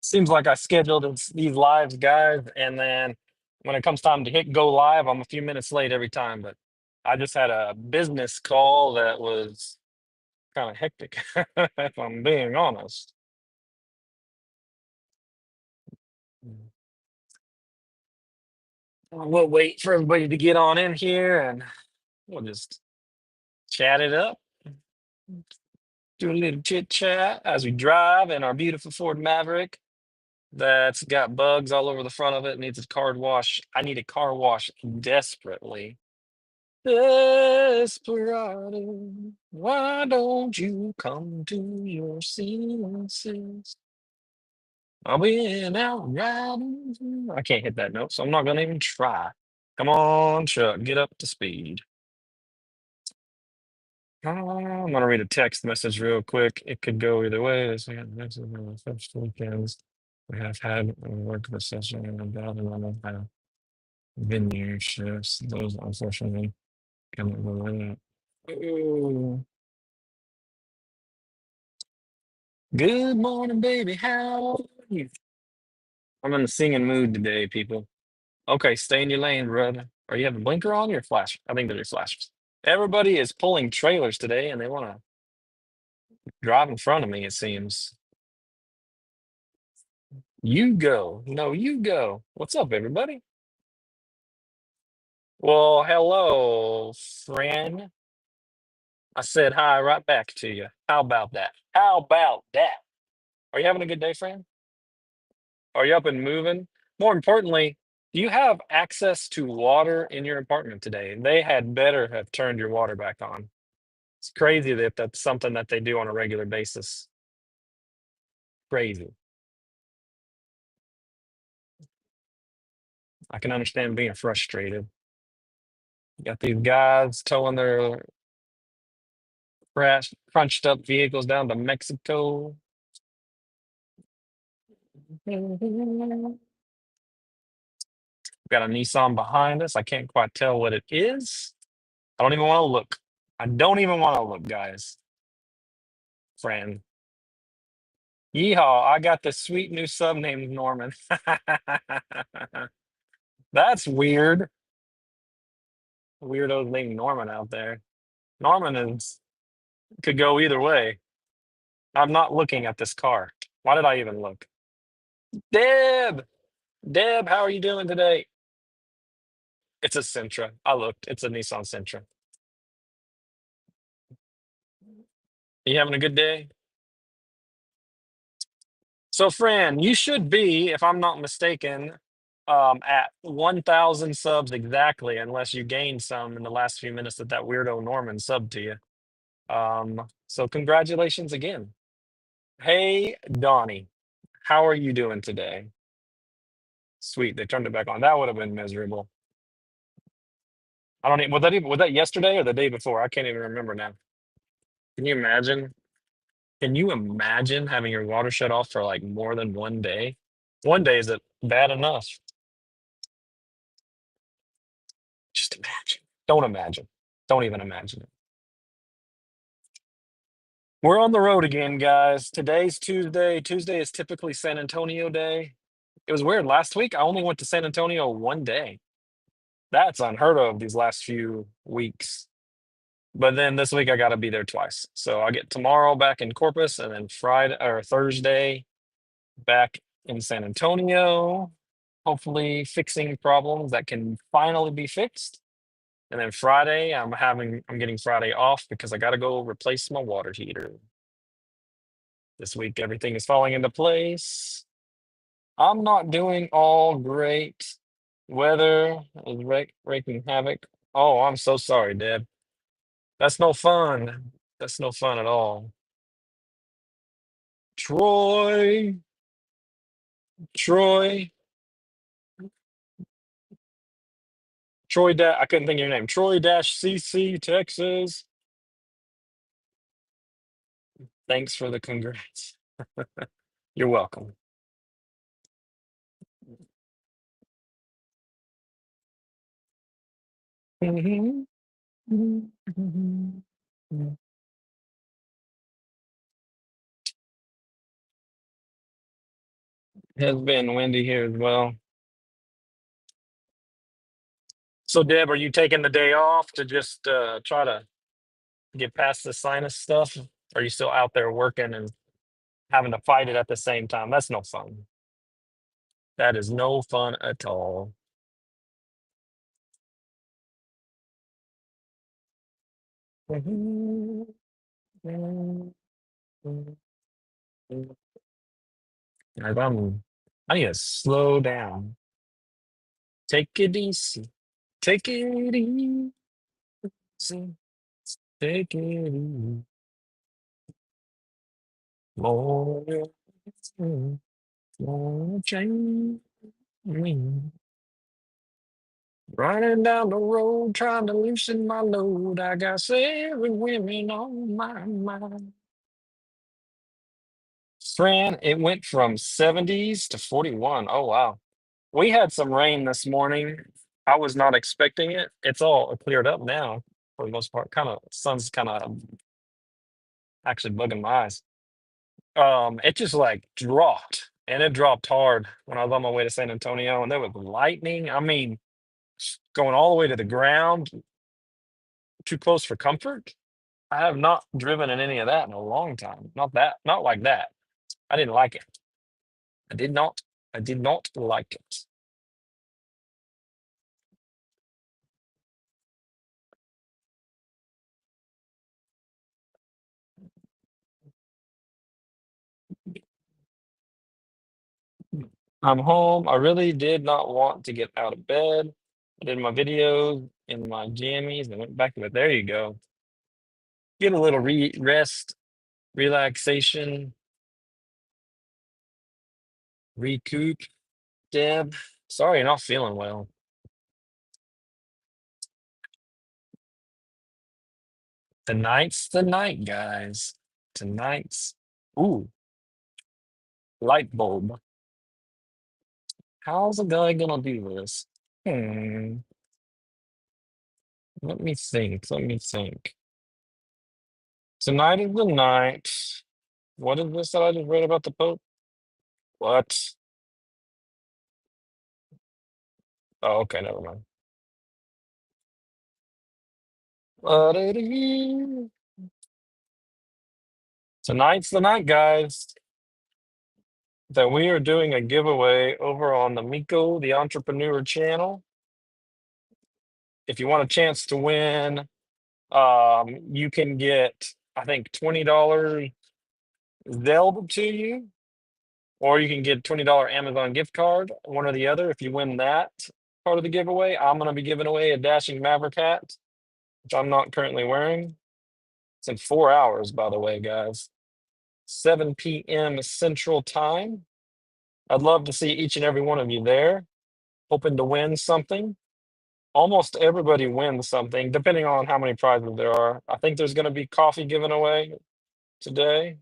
Seems like I scheduled these lives, guys, and then when it comes time to hit go live, I'm a few minutes late every time. But I just had a business call that was kind of hectic, if I'm being honest. We'll wait for everybody to get on in here and we'll just chat it up, do a little chit chat as we drive in our beautiful Ford Maverick that's got bugs all over the front of it. Needs a car wash. I need a car wash desperately. Desperado, why don't you come to your senses? I'll be out riding. I can't hit that note, so I'm not gonna even try. Come on, Chuck, get up to speed. I'm gonna read a text message real quick. It could go either way. This weekend, next weekend, first weekends we have had a work session and about and have venue shifts. Those unfortunately cannot go in. Ooh. Good morning, baby. How are you? I'm in the singing mood today, people. Okay, stay in your lane, brother. Are you have a blinker on or your flash? I think they're your flashers. Everybody is pulling trailers today and they want to drive in front of me, it seems. You go. No, you go. What's up, everybody? Well, hello, friend. I said hi right back to you. How about that? How about that? Are you having a good day, friend? Are you up and moving? More importantly, do you have access to water in your apartment today? They had better have turned your water back on. It's crazy that that's something that they do on a regular basis. Crazy. I can understand being frustrated. You got these guys towing their crunched up vehicles down to Mexico. Got a Nissan behind us. I can't quite tell what it is. I don't even want to look. I don't even want to look, guys. Friend. Yeehaw, I got the sweet new sub named Norman. That's weird. Weirdos named Norman out there. Norman is could go either way. I'm not looking at this car. Why did I even look? Deb! Deb, how are you doing today? It's a Sentra. I looked. It's a Nissan Sentra. You having a good day? So, Fran, you should be, if I'm not mistaken, at 1,000 subs exactly, unless you gained some in the last few minutes that weirdo Norman subbed to you. So congratulations again. Hey, Donnie, how are you doing today? Sweet, they turned it back on. That would have been miserable. I don't even, was that yesterday or the day before? I can't even remember now. Can you imagine? Can you imagine having your water shut off for like more than one day? One day is it bad enough? Just imagine. Don't imagine. Don't even imagine it. We're on the road again, guys. Today's Tuesday. Tuesday is typically San Antonio Day. It was weird. Last week, I only went to San Antonio one day. That's unheard of these last few weeks. But then this week, I got to be there twice. So I get tomorrow back in Corpus and then Friday or Thursday back in San Antonio, hopefully fixing problems that can finally be fixed. And then Friday, I'm getting Friday off because I got to go replace my water heater. This week, everything is falling into place. I'm not doing all great. Weather is wreaking havoc. Oh, I'm so sorry, Deb. That's no fun. That's no fun at all. Troy, Troy, I couldn't think of your name. Troy Dash CC, Texas. Thanks for the congrats. You're welcome. Has been windy here as well. So, Deb, are you taking the day off to just try to get past the sinus stuff? Are you still out there working and having to fight it at the same time? That's no fun. That is no fun at all. Like, I need to slow down. Take it easy. Take it easy. Take it easy. More, more change me. Running down the road, trying to loosen my load. I got 7 women on my mind. Fran, it went from 70s to 41. Oh, wow. We had some rain this morning. I was not expecting it. It's all cleared up now for the most part. Kind of sun's kind of actually bugging my eyes. It just like dropped, and it dropped hard when I was on my way to San Antonio, and there was lightning. I mean, going all the way to the ground, too close for comfort. I have not driven in any of that in a long time. Not like that. I didn't like it. I did not. I did not like it. I'm home. I really did not want to get out of bed. I did my videos in my jammies and went back to it. There you go. Get a little rest, relaxation, recoup. Deb, sorry you're not feeling well. Tonight's the night, guys. Tonight's, ooh, light bulb. How's a guy gonna do this? Hmm. Let me think. Let me think. Tonight is the night. What is this that I just read about the Pope? What? Oh, okay, never mind. Tonight's the night, guys, that we are doing a giveaway over on the Miko, the Entrepreneur channel. If you want a chance to win, you can get, I think, $20 Zelled to you, or you can get $20 Amazon gift card, one or the other. If you win that part of the giveaway, I'm going to be giving away a Dashing Maverick hat, which I'm not currently wearing. It's in 4 hours, by the way, guys. 7 p.m. Central Time. I'd love to see each and every one of you there, hoping to win something. Almost everybody wins something, depending on how many prizes there are. I think there's going to be coffee given away today.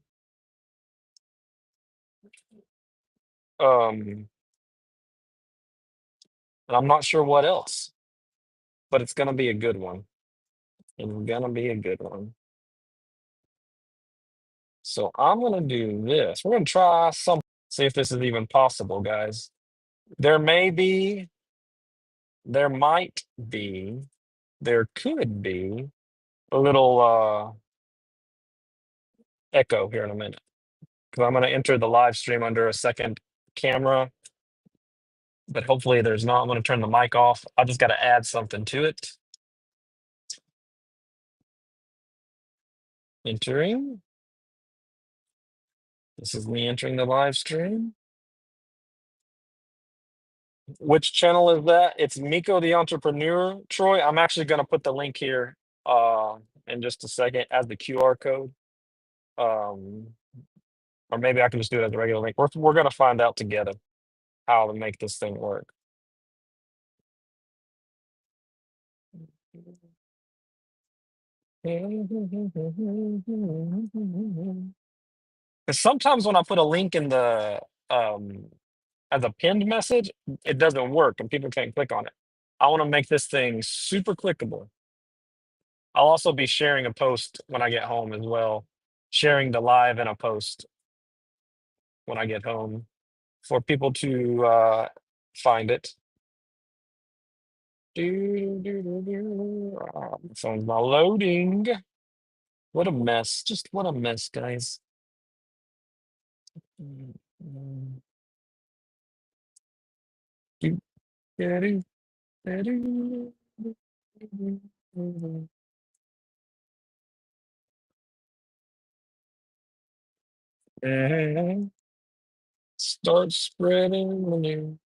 Um, and I'm not sure what else, but it's going to be a good one. It's going to be a good one. So I'm going to do this. We're going to try something, see if this is even possible, guys. There may be, there might be, there could be a little echo here in a minute because I'm going to enter the live stream under a second camera, but hopefully there's not. I'm going to turn the mic off. I just got to add something to it. Entering. This is me entering the live stream. Which channel is that? It's Miko the Entrepreneur. Troy, I'm actually going to put the link here in just a second as the QR code. Um, or maybe I can just do it as a regular link. We're going to find out together how to make this thing work. 'Cause sometimes when I put a link in the as a pinned message, it doesn't work and people can't click on it. I want to make this thing super clickable. I'll also be sharing a post when I get home as well, sharing the live and a post when I get home. for people to find it. My phone's not loading. What a mess. Just what a mess, guys. Mm, do, do, do, do, do. And start spreading the news.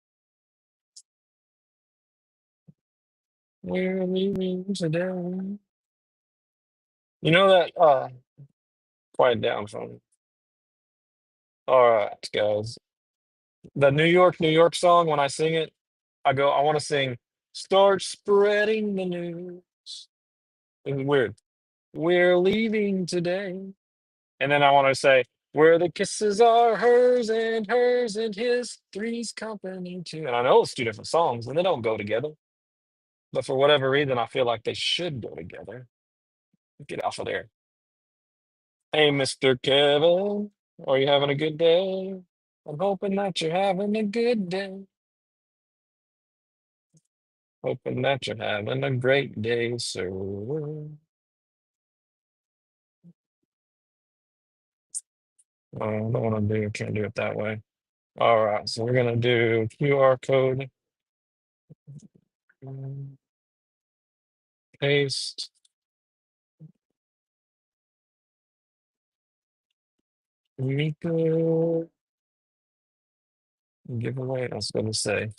We're leaving today. You know that quiet down phone. All right, guys. The New York song, when I sing it, I want to sing, start spreading the news. It's weird. We're leaving today. And then I want to say, where the kisses are hers and his, three's company too. And I know it's two different songs and they don't go together. But for whatever reason, I feel like they should go together. Get off of there. Hey, Mr. Kevin, are you having a good day? I'm hoping that you're having a good day. Hoping that you're having a great day, sir. I don't want to do, can't do it that way. All right, so we're gonna do QR code, paste, Miko, giveaway. I was gonna say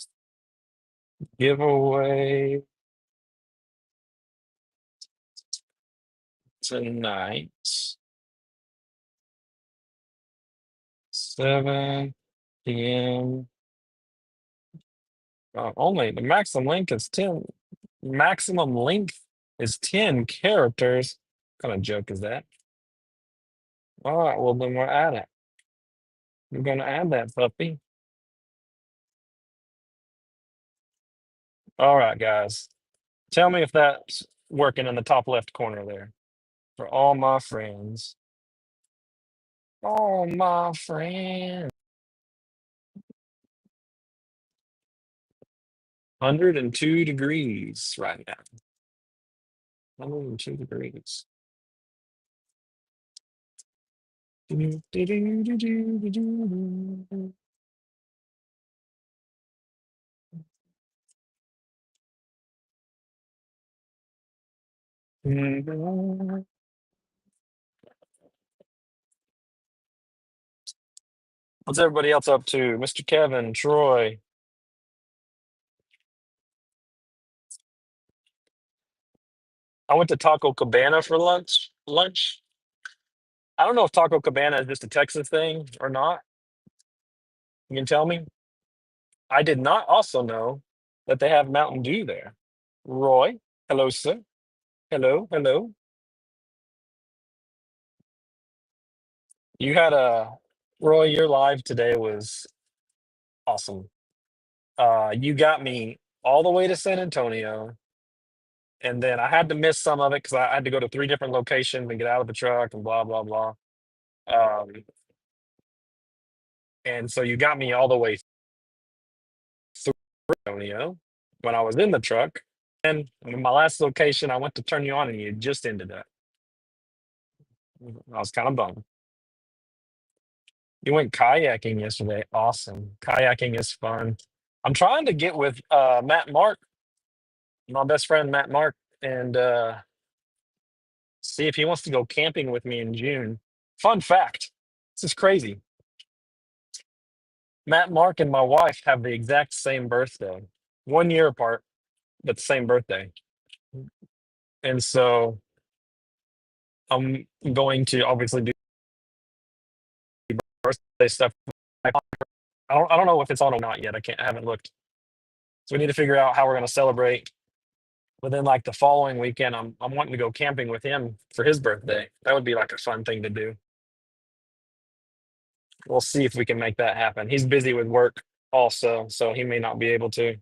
giveaway tonight, 7 p.m. Only the maximum length is 10. Maximum length is 10 characters. What kind of joke is that? All right, well then we're at it. We're gonna add that puppy. All right, guys. Tell me if that's working in the top left corner there. For all my friends. All my friends. 102 degrees right now. 102 degrees. What's everybody else up to? Mr. Kevin, Troy. I went to Taco Cabana for lunch. I don't know if Taco Cabana is just a Texas thing or not. You can tell me. I did not also know that they have Mountain Dew there. Roy, hello, sir. Hello, hello. You had a Roy, your live today was awesome. You got me all the way to San Antonio, and then I had to miss some of it because I had to go to three different locations and get out of the truck and blah blah blah. Um, and so you got me all the way through Antonio when I was in the truck. And in my last location, I went to turn you on, and you just ended that. I was kind of bummed. You went kayaking yesterday. Awesome. Kayaking is fun. I'm trying to get with Matt Mark, my best friend Matt Mark, and see if he wants to go camping with me in June. Fun fact. This is crazy. Matt Mark and my wife have the exact same birthday. 1 year apart, but the same birthday. And so I'm going to obviously do birthday stuff. I don't know if it's on or not yet. I haven't looked. So we need to figure out how we're going to celebrate. But then like the following weekend, I'm wanting to go camping with him for his birthday. That would be like a fun thing to do. We'll see if we can make that happen. He's busy with work also, so he may not be able to.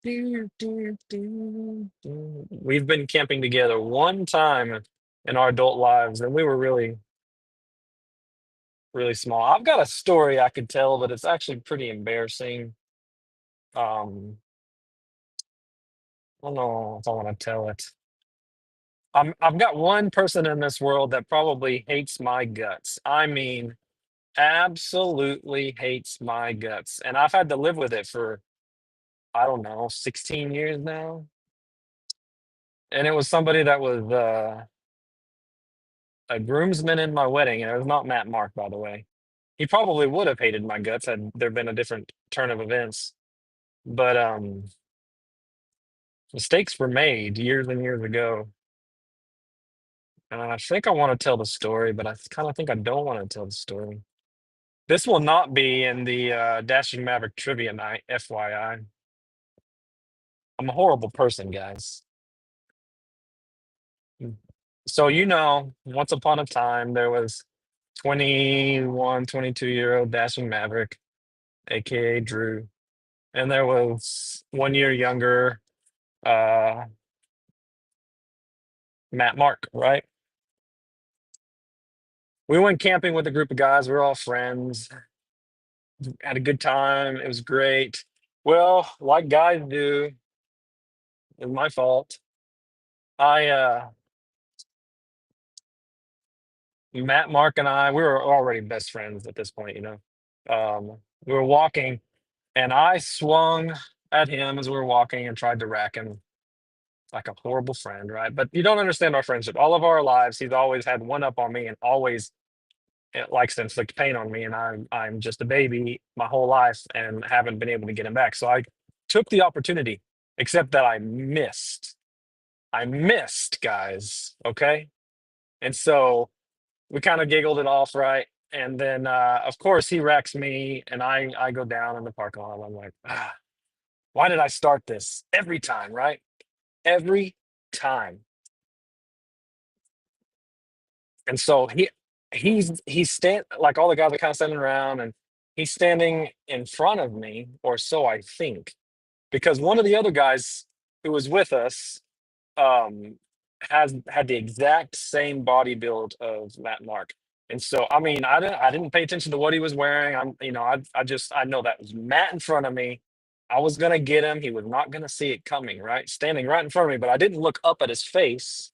We've been camping together one time in our adult lives, and we were really, really small. I've got a story I could tell, but it's actually pretty embarrassing. I don't know if I want to tell it. I've got one person in this world that probably hates my guts. I mean, absolutely hates my guts. And I've had to live with it for, I don't know, 16 years now. And it was somebody that was a groomsman in my wedding. And it was not Matt Mark, by the way. He probably would have hated my guts had there been a different turn of events. But mistakes were made years and years ago. And I think I want to tell the story, but I kind of think I don't want to tell the story. This will not be in the Dashing Maverick trivia night, FYI. I'm a horrible person, guys. Mm. So, once upon a time, there was 21, 22-year-old Dashing Maverick, aka Drew. And there was 1 year younger uh, Matt Mark, right? We went camping with a group of guys. We were all friends, had a good time. It was great. Well, like guys do, it's my fault. I Matt, Mark, and I, we were already best friends at this point. We were walking, and I swung at him as we were walking and tried to rack him like a horrible friend, right? But you don't understand our friendship. All of our lives, he's always had one up on me and always likes to inflict pain on me. And I'm just a baby my whole life and haven't been able to get him back. So I took the opportunity, except that I missed. I missed, guys. Okay. And so we kind of giggled it off, right? And then, of course, he wrecks me, and I go down in the parking lot. I'm like, why did I start this every time, right? Every time. And so he's stand like all the guys are kind of standing around, and he's standing in front of me, or so I think, because one of the other guys who was with us um has had the exact same body build of Matt Mark. And so I didn't pay attention to what he was wearing. I know that was Matt in front of me. I was gonna get him. He was not gonna see it coming, right? Standing right in front of me, but I didn't look up at his face,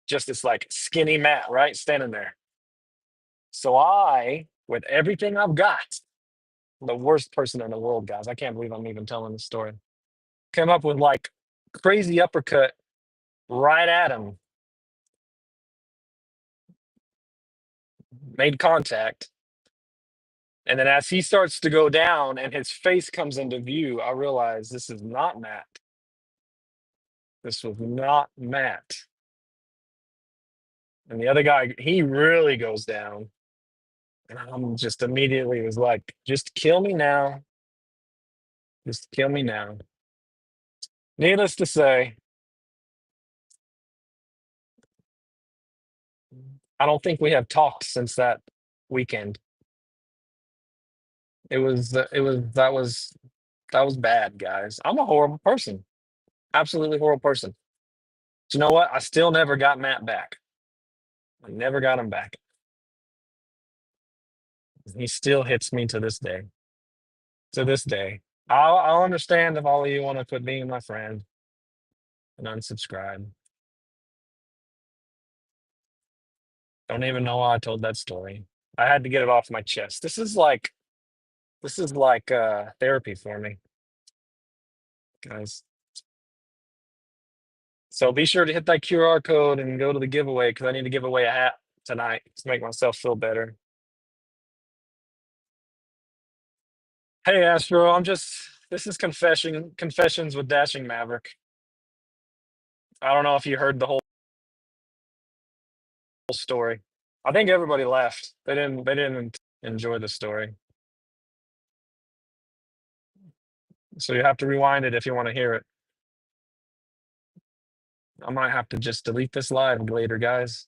just this like skinny Matt, right? Standing there. So with everything I've got, the worst person in the world, guys. I can't believe I'm even telling this story. Came up with like crazy uppercut right at him, made contact. And then as he starts to go down and his face comes into view, I realize this is not Matt. This was not Matt. And the other guy, he really goes down. And I'm just immediately was like, just kill me now. Just kill me now. Needless to say, I don't think we have talked since that weekend. That was bad, guys. I'm a horrible person. Absolutely horrible person. But you know what? I still never got Matt back. I never got him back. He still hits me to this day. To this day. I'll understand if all of you want to quit being my friend and unsubscribe. Don't even know why I told that story. I had to get it off my chest. This is like therapy for me, guys. So be sure to hit that QR code and go to the giveaway because I need to give away a hat tonight to make myself feel better. Hey Astro, this is confessions with Dashing Maverick. I don't know if you heard the whole story. I think everybody left. They didn't enjoy the story. So you have to rewind it if you want to hear it. I might have to just delete this live later, guys.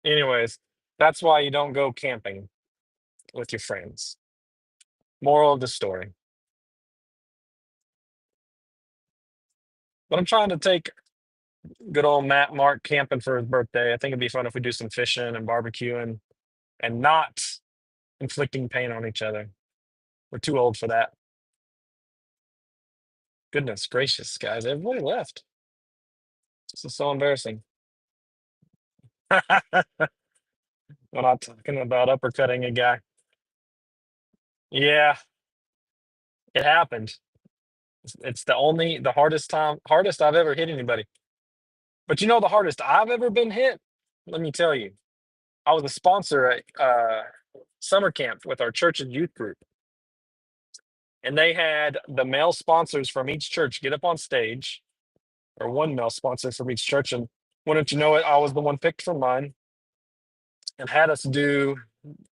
Anyways, that's why you don't go camping with your friends. Moral of the story. But I'm trying to take good old Matt Mark camping for his birthday. I think it'd be fun if we do some fishing and barbecuing and not inflicting pain on each other. We're too old for that. Goodness gracious, guys. Everybody left. This is so embarrassing. We're not talking about uppercutting a guy. Yeah, it happened. It's the hardest I've ever hit anybody. But you know the hardest I've ever been hit? Let me tell you. I was a sponsor at summer camp with our church's youth group, and they had the male sponsors from each church get up on stage, or one male sponsor from each church, and wouldn't you know it, I was the one picked for mine, and had us do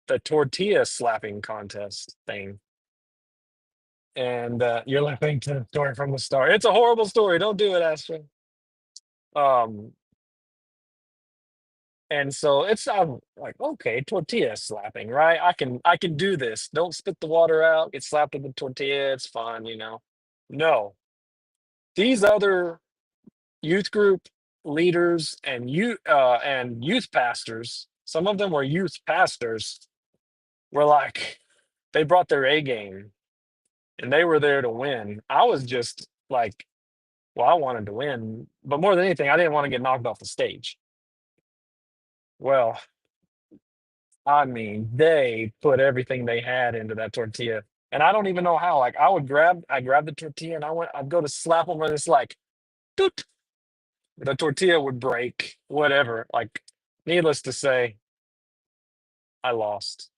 the tortilla slapping contest thing. And you're listening to the story from the start. It's a horrible story. Don't do it, Astro. Um, and so I'm like, okay, tortilla slapping, right? I can do this. Don't spit the water out. Get slapped with the tortilla. It's fun. No, these other youth group leaders and youth pastors, some of them were youth pastors, were like, they brought their A game and they were there to win. I was just like, well, I wanted to win, but more than anything, I didn't want to get knocked off the stage. Well, I mean, they put everything they had into that tortilla. And I don't even know how. Like I grabbed the tortilla and I'd go to slap them and it's like, doot, the tortilla would break, whatever. Like, needless to say, I lost.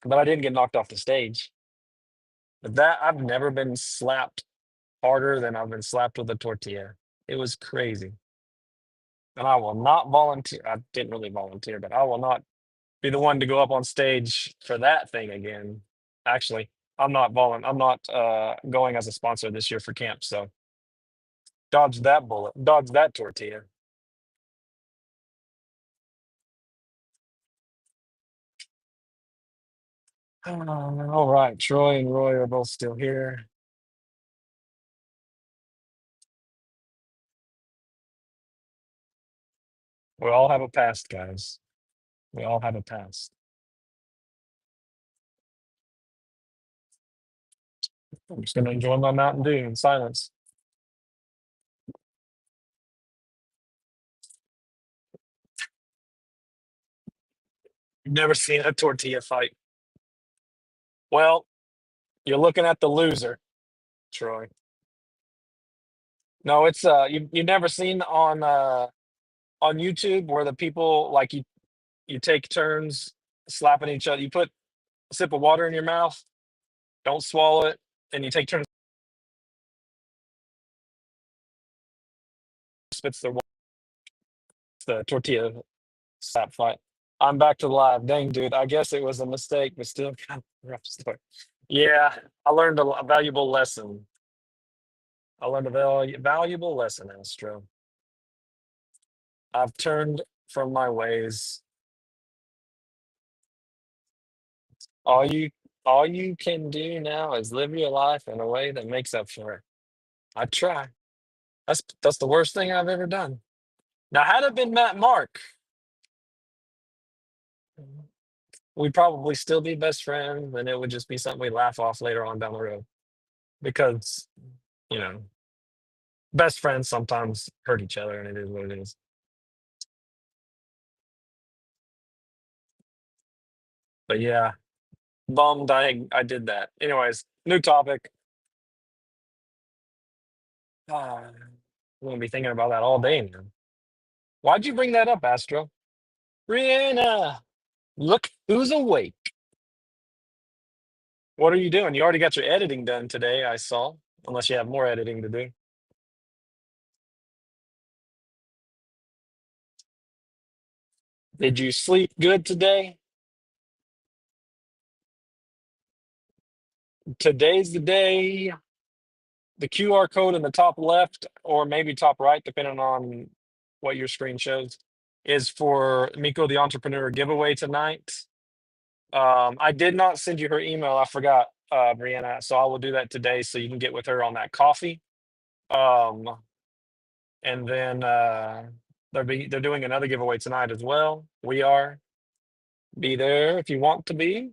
But I didn't get knocked off the stage. But that I've never been slapped harder than I've been slapped with a tortilla. It was crazy. And I will not volunteer. I didn't really volunteer, but I will not be the one to go up on stage for that thing again. Actually, I'm not going as a sponsor this year for camp, so dodge that bullet. Dodge that tortilla. All right, Troy and Roy are both still here. We all have a past, guys. We all have a past. I'm just gonna enjoy my Mountain Dew in silence. You've never seen a tortilla fight. Well, you're looking at the loser, Troy. No, it's you've never seen on YouTube where the people like you take turns slapping each other. You put a sip of water in your mouth, don't swallow it, and you take turns spits the tortilla slap fight. I'm back to live. Dang, dude. I guess it was a mistake, but still kind of a rough story. Yeah, I learned a valuable lesson. I learned a valuable lesson, Astro. I've turned from my ways. All you all you can do now is live your life in a way that makes up for it. I try. That's the worst thing I've ever done. Now, had it been Matt Mark, we'd probably still be best friends, and it would just be something we laugh off later on down the road. Because, you know, best friends sometimes hurt each other, and it is what it is. But yeah, bummed I did that. Anyways, new topic. I'm gonna be thinking about that all day now. Why'd you bring that up, Astro? Rihanna, look who's awake. What are you doing? You already got your editing done today, I saw. Unless you have more editing to do. Did you sleep good today? Today's the day. The QR code in the top left, or maybe top right, depending on what your screen shows, is for Miko the Entrepreneur giveaway tonight. I did not send you her email. I forgot, Brianna. So I will do that today so you can get with her on that coffee. Um, And then they're doing another giveaway tonight as well. We are. Be there if you want to be.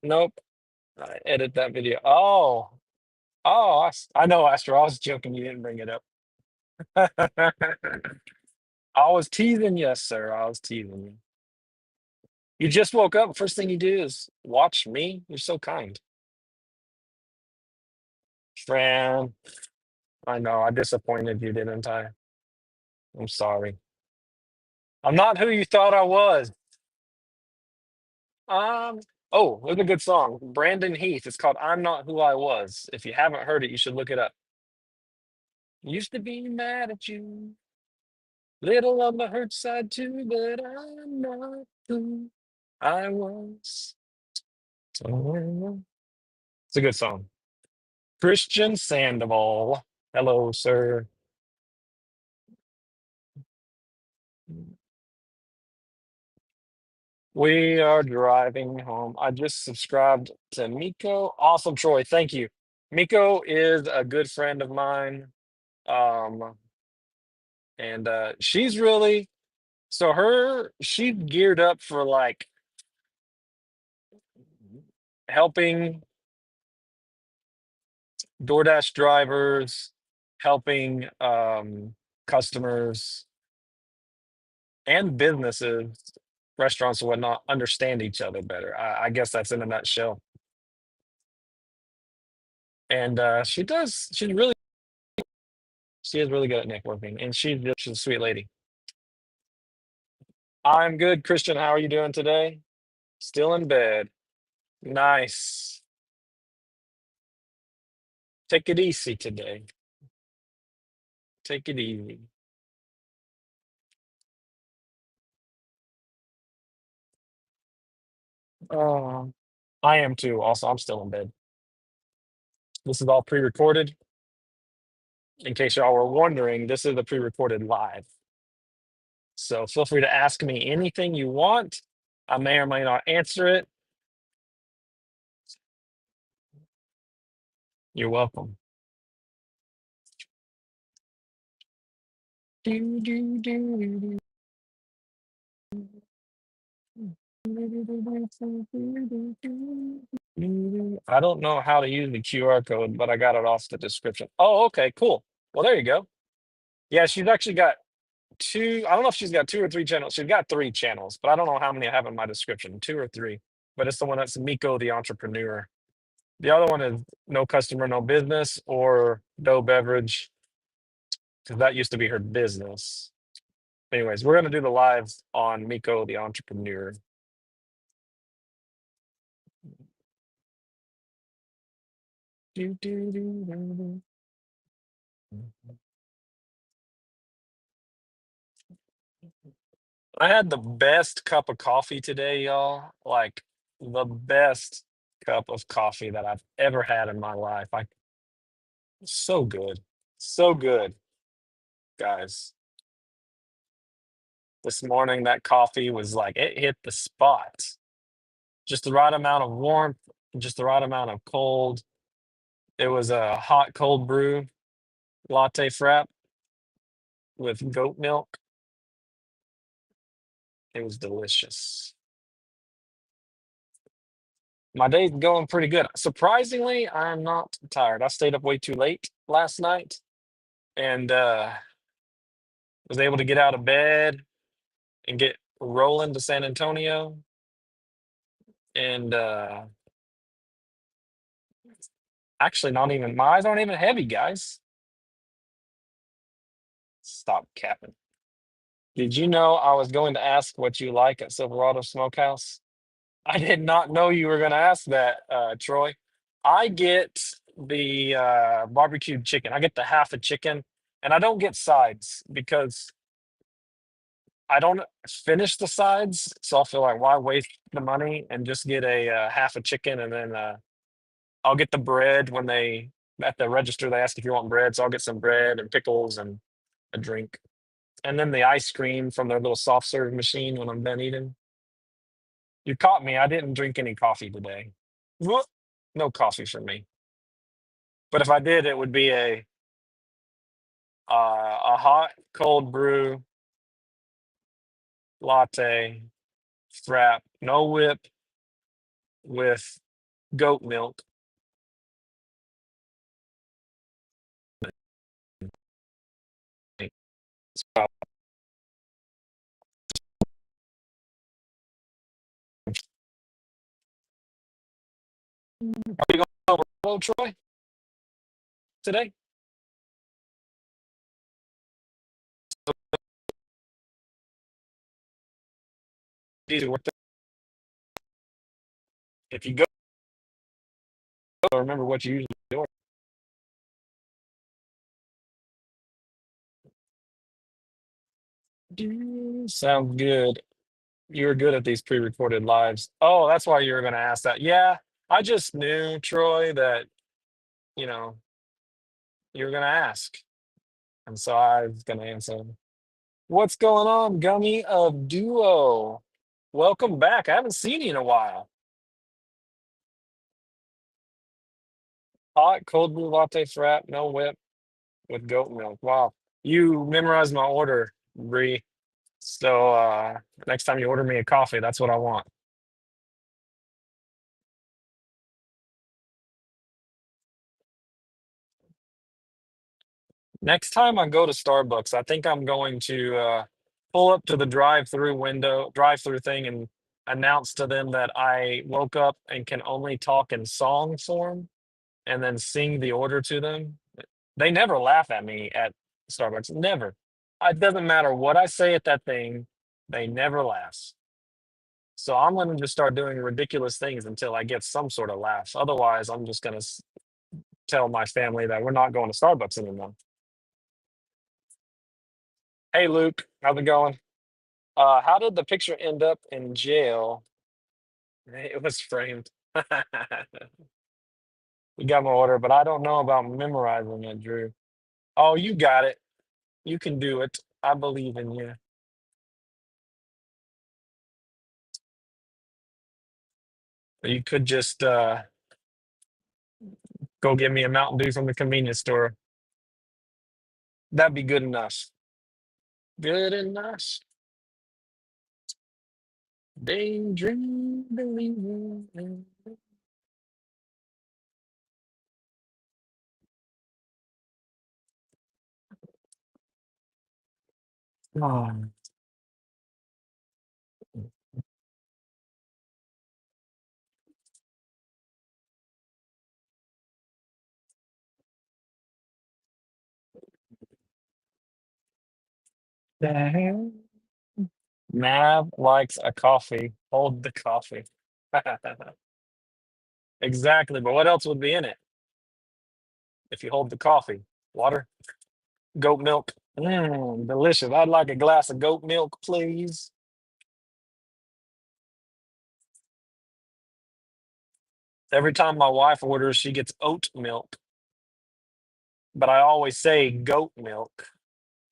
Nope. I edit that video. Oh, oh, I know, Astro. I was joking. You didn't bring it up. I was teasing, yes, sir. I was teasing you. You just woke up. First thing you do is watch me. You're so kind. Fran, I know I disappointed you, didn't I? I'm sorry. I'm not who you thought I was. Um, oh, there's a good song. Brandon Heath. It's called I'm Not Who I Was. If you haven't heard it, you should look it up. Used to be mad at you. Little on the hurt side too, but I'm not who I was. It's a good song. Christian Sandoval. Hello, sir. We are driving home. I just subscribed to Miko. Awesome, Troy. Thank you. Miko is a good friend of mine. Um, and she's really she's geared up for like helping DoorDash drivers, helping customers and businesses, restaurants and whatnot, understand each other better. I guess that's in a nutshell. And she is really good at networking, and she's a sweet lady. I'm good, Christian. How are you doing today? Still in bed. Nice. Take it easy today. Take it easy. Oh, I am too. Also, I'm still in bed. This is all pre-recorded. In case y'all were wondering, this is a pre-recorded live. So feel free to ask me anything you want. I may or may not answer it. You're welcome. Do, do, do, do, I don't know how to use the QR code, but I got it off the description. Oh, okay, cool. Well, there you go. Yeah, she's actually got two. I don't know if she's got two or three channels. She's got three channels, but I don't know how many I have in my description, two or three. But it's the one that's Miko the entrepreneur. The other one is No Customer, No Business, or No Beverage, because that used to be her business. Anyways, we're gonna do the live on Miko the entrepreneur. Do, do, do, do, do. I had the best cup of coffee today, y'all. Like the best cup of coffee that I've ever had in my life. Like so good. So good, guys. This morning that coffee was like it hit the spot. Just the right amount of warmth, just the right amount of cold. It was a hot cold brew latte frap with goat milk. It was delicious. My day's going pretty good. Surprisingly, I'm not tired. I stayed up way too late last night and was able to get out of bed and get rolling to San Antonio. And actually, not even my eyes aren't even heavy, guys. Stop capping. Did you know I was going to ask what you like at Silverado Smokehouse? I did not know you were going to ask that, Troy. I get the barbecued chicken. I get the half a chicken, and I don't get sides because I don't finish the sides. So I feel like why waste the money and just get a half a chicken, and then I'll get the bread when they at the register they ask if you want bread, so I'll get some bread and pickles and a drink, and then the ice cream from their little soft serve machine when I'm done eating. You caught me. I didn't drink any coffee today. Whoop. No coffee for me. But if I did, it would be a A hot cold brew latte frap, no whip with goat milk. Are you going to go, Troy, today? Easy work. If you go, remember what you usually do. Sounds good. You're good at these pre-recorded lives. Oh, that's why you were going to ask that. Yeah, I just knew, Troy, that you know you were going to ask, and so I was going to answer. What's going on, Gummy of Duo? Welcome back. I haven't seen you in a while. Hot cold brew latte frap, no whip with goat milk. Wow, you memorized my order, Bree. So next time you order me a coffee, that's what I want. Next time I go to Starbucks, I think I'm going to pull up to the drive-through thing, and announce to them that I woke up and can only talk in song form, and then sing the order to them. They never laugh at me at Starbucks. Never. It doesn't matter what I say at that thing, they never laugh. So I'm going to just start doing ridiculous things until I get some sort of laughs. Otherwise, I'm just going to tell my family that we're not going to Starbucks anymore. Hey, Luke, how's it going? How did the picture end up in jail? It was framed. You got my order, but I don't know about memorizing it, Drew. Oh, you got it. You can do it. I believe in you. You could just go get me a Mountain Dew from the convenience store. That'd be good enough. Good enough. Daydream, believing. Oh, damn. Mav likes a coffee. Hold the coffee. Exactly. But what else would be in it if you hold the coffee? Water, goat milk. Delicious. I'd like a glass of goat milk, please. Every time my wife orders, she gets oat milk, but I always say goat milk,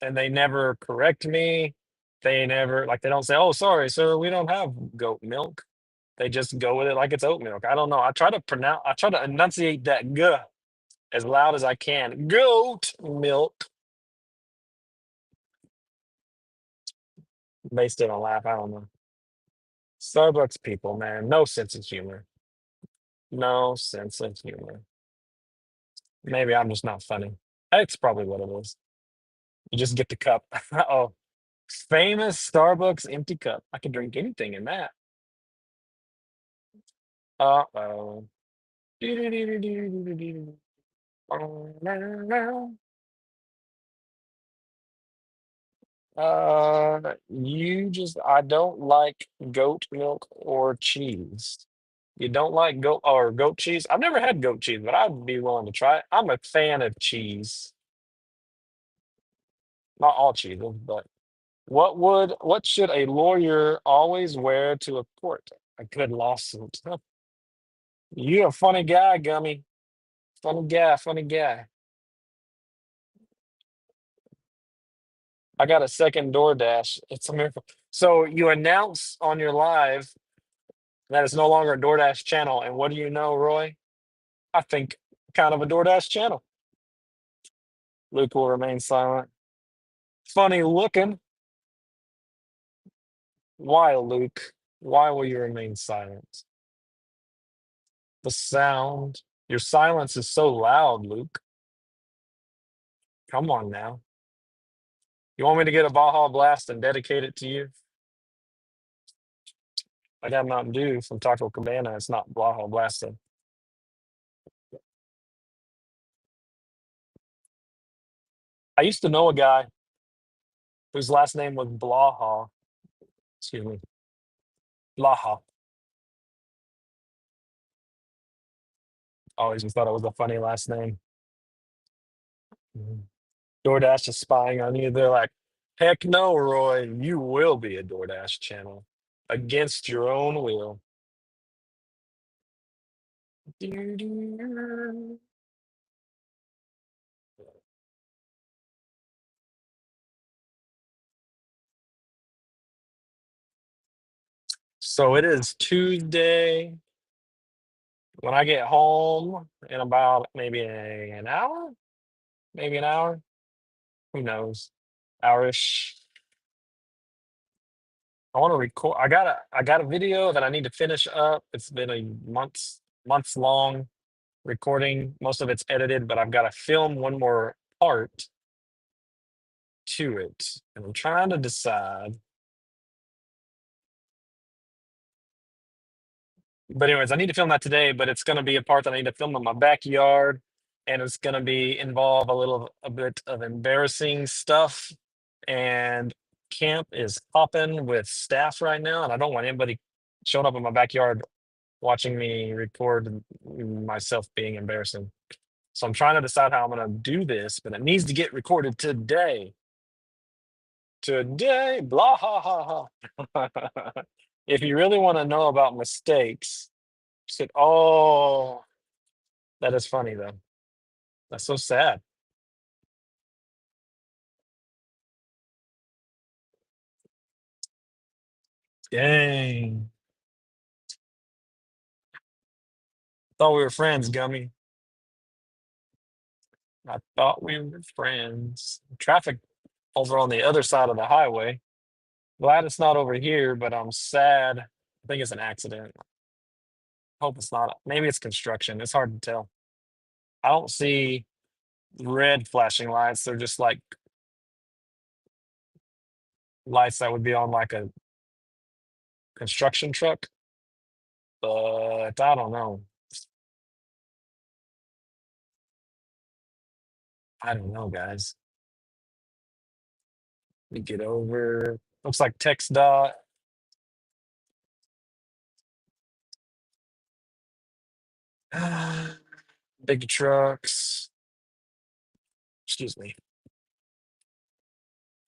and they never correct me. They never, like, they don't say, "Oh, sorry, sir, we don't have goat milk." They just go with it like it's oat milk. I don't know. I try to enunciate that g as loud as I can. Goat milk. They still don't laugh. I don't know. Starbucks people, man, no sense of humor. No sense of humor. Maybe I'm just not funny. That's probably what it is. You just get the cup. Oh, famous Starbucks empty cup. I could drink anything in that. Uh-oh. I don't like goat milk or cheese. You don't like goat cheese? I've never had goat cheese, but I'd be willing to try it. I'm a fan of cheese. Not all cheeses, but what should a lawyer always wear to a court? A good lawsuit. You a funny guy, Gummy. Funny guy, funny guy. I got a second DoorDash. It's a miracle. So you announce on your live that it's no longer a DoorDash channel, and what do you know, Roy? I think kind of a DoorDash channel. Luke will remain silent. Funny looking. Why, Luke? Why will you remain silent? The sound. Your silence is so loud, Luke. Come on now. You want me to get a Baja Blast and dedicate it to you? I got Mountain Dew from Taco Cabana. It's not Baja Blasted. I used to know a guy whose last name was Blaha. Excuse me, Blaha. Always just thought it was a funny last name. Mhm. DoorDash is spying on you. They're like, heck no, Roy. You will be a DoorDash channel against your own will. So it is Tuesday. When I get home in about maybe an hour, maybe an hour, who knows, hourish. I want to record. I got a video that I need to finish up. It's been a months long recording. Most of it's edited, but I've got to film one more part to it, and I'm trying to decide. But anyways, I need to film that today, but it's going to be a part that I need to film in my backyard, and it's going to be involve a bit of embarrassing stuff. And camp is popping with staff right now, and I don't want anybody showing up in my backyard watching me record myself being embarrassing. So I'm trying to decide how I'm going to do this, but it needs to get recorded today. Today, blah ha ha ha. If you really want to know about mistakes, said, "Oh, that is funny though. That's so sad." Dang, thought we were friends, Gummy. I thought we were friends. Traffic over on the other side of the highway. Glad it's not over here, but I'm sad. I think it's an accident. Hope it's not. Maybe it's construction. It's hard to tell. I don't see red flashing lights. They're just like lights that would be on like a construction truck. But I don't know. I don't know, guys. Let me get over. Looks like text dot. Big trucks. Excuse me.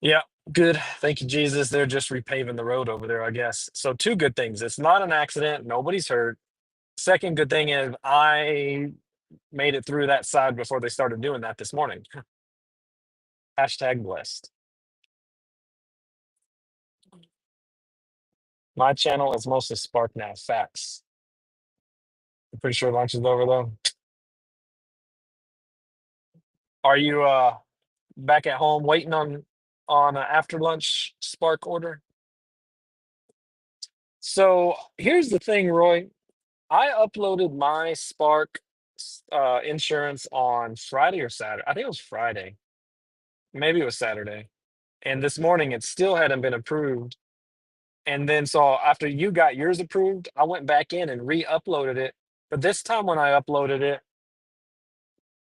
Yeah, good. Thank you, Jesus. They're just repaving the road over there, I guess. So, two good things. It's not an accident. Nobody's hurt. Second good thing is I made it through that side before they started doing that this morning. Hashtag blessed. My channel is mostly Spark now. Facts. I'm pretty sure lunch is over though. Are you back at home waiting on after lunch Spark order? So here's the thing, Roy. I uploaded my Spark insurance on Friday or Saturday. I think it was Friday. Maybe it was Saturday. And this morning it still hadn't been approved. And then so after you got yours approved, I went back in and re-uploaded it. But this time when I uploaded it,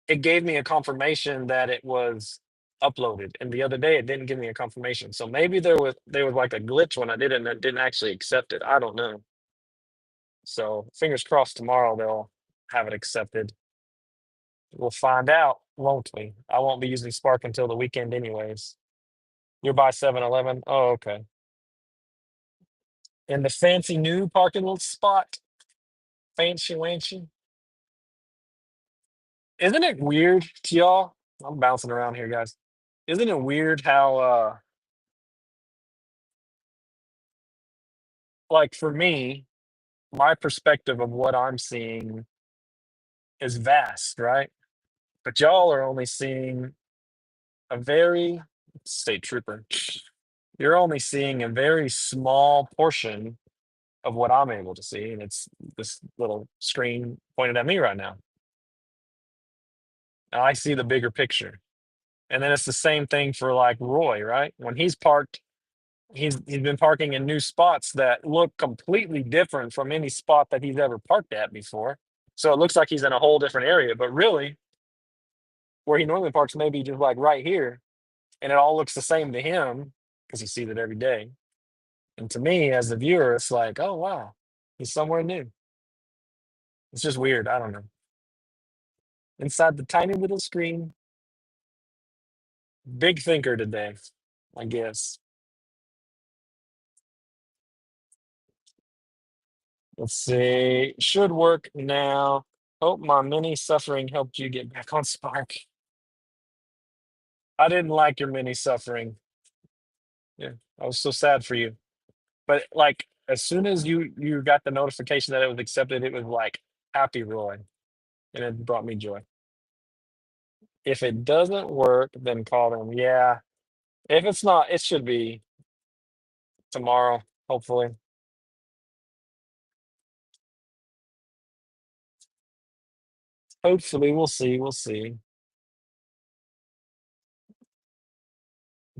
it gave me a confirmation that it was uploaded. And the other day it didn't give me a confirmation. So maybe there was like a glitch when I did it and it didn't actually accept it. I don't know. So fingers crossed tomorrow they'll have it accepted. We'll find out, won't we? I won't be using Spark until the weekend anyways. You're by 7-Eleven. Oh, okay. In the fancy new parking lot spot. Fancy wancy. Isn't it weird to y'all? I'm bouncing around here, guys. Isn't it weird how like for me, my perspective of what I'm seeing is vast, right? But y'all are only seeing a very State trooper. You're only seeing a very small portion of what I'm able to see, and it's this little screen pointed at me right now. Now I see the bigger picture. And then it's the same thing for like Roy, right? When he's parked, he's been parking in new spots that look completely different from any spot that he's ever parked at before. So it looks like he's in a whole different area, but really where he normally parks maybe just like right here, and it all looks the same to him because he sees it every day. And to me, as the viewer, it's like, oh wow, he's somewhere new. It's just weird. I don't know. Inside the tiny little screen, big thinker today, I guess. Let's see. Should work now. Hope my mini suffering helped you get back on Spark. I didn't like your mini suffering. Yeah, I was so sad for you. But like as soon as you got the notification that it was accepted, it was like happy Roy, and it brought me joy. If it doesn't work, then call them. Yeah. If it's not, it should be tomorrow, hopefully. Hopefully, we'll see. We'll see.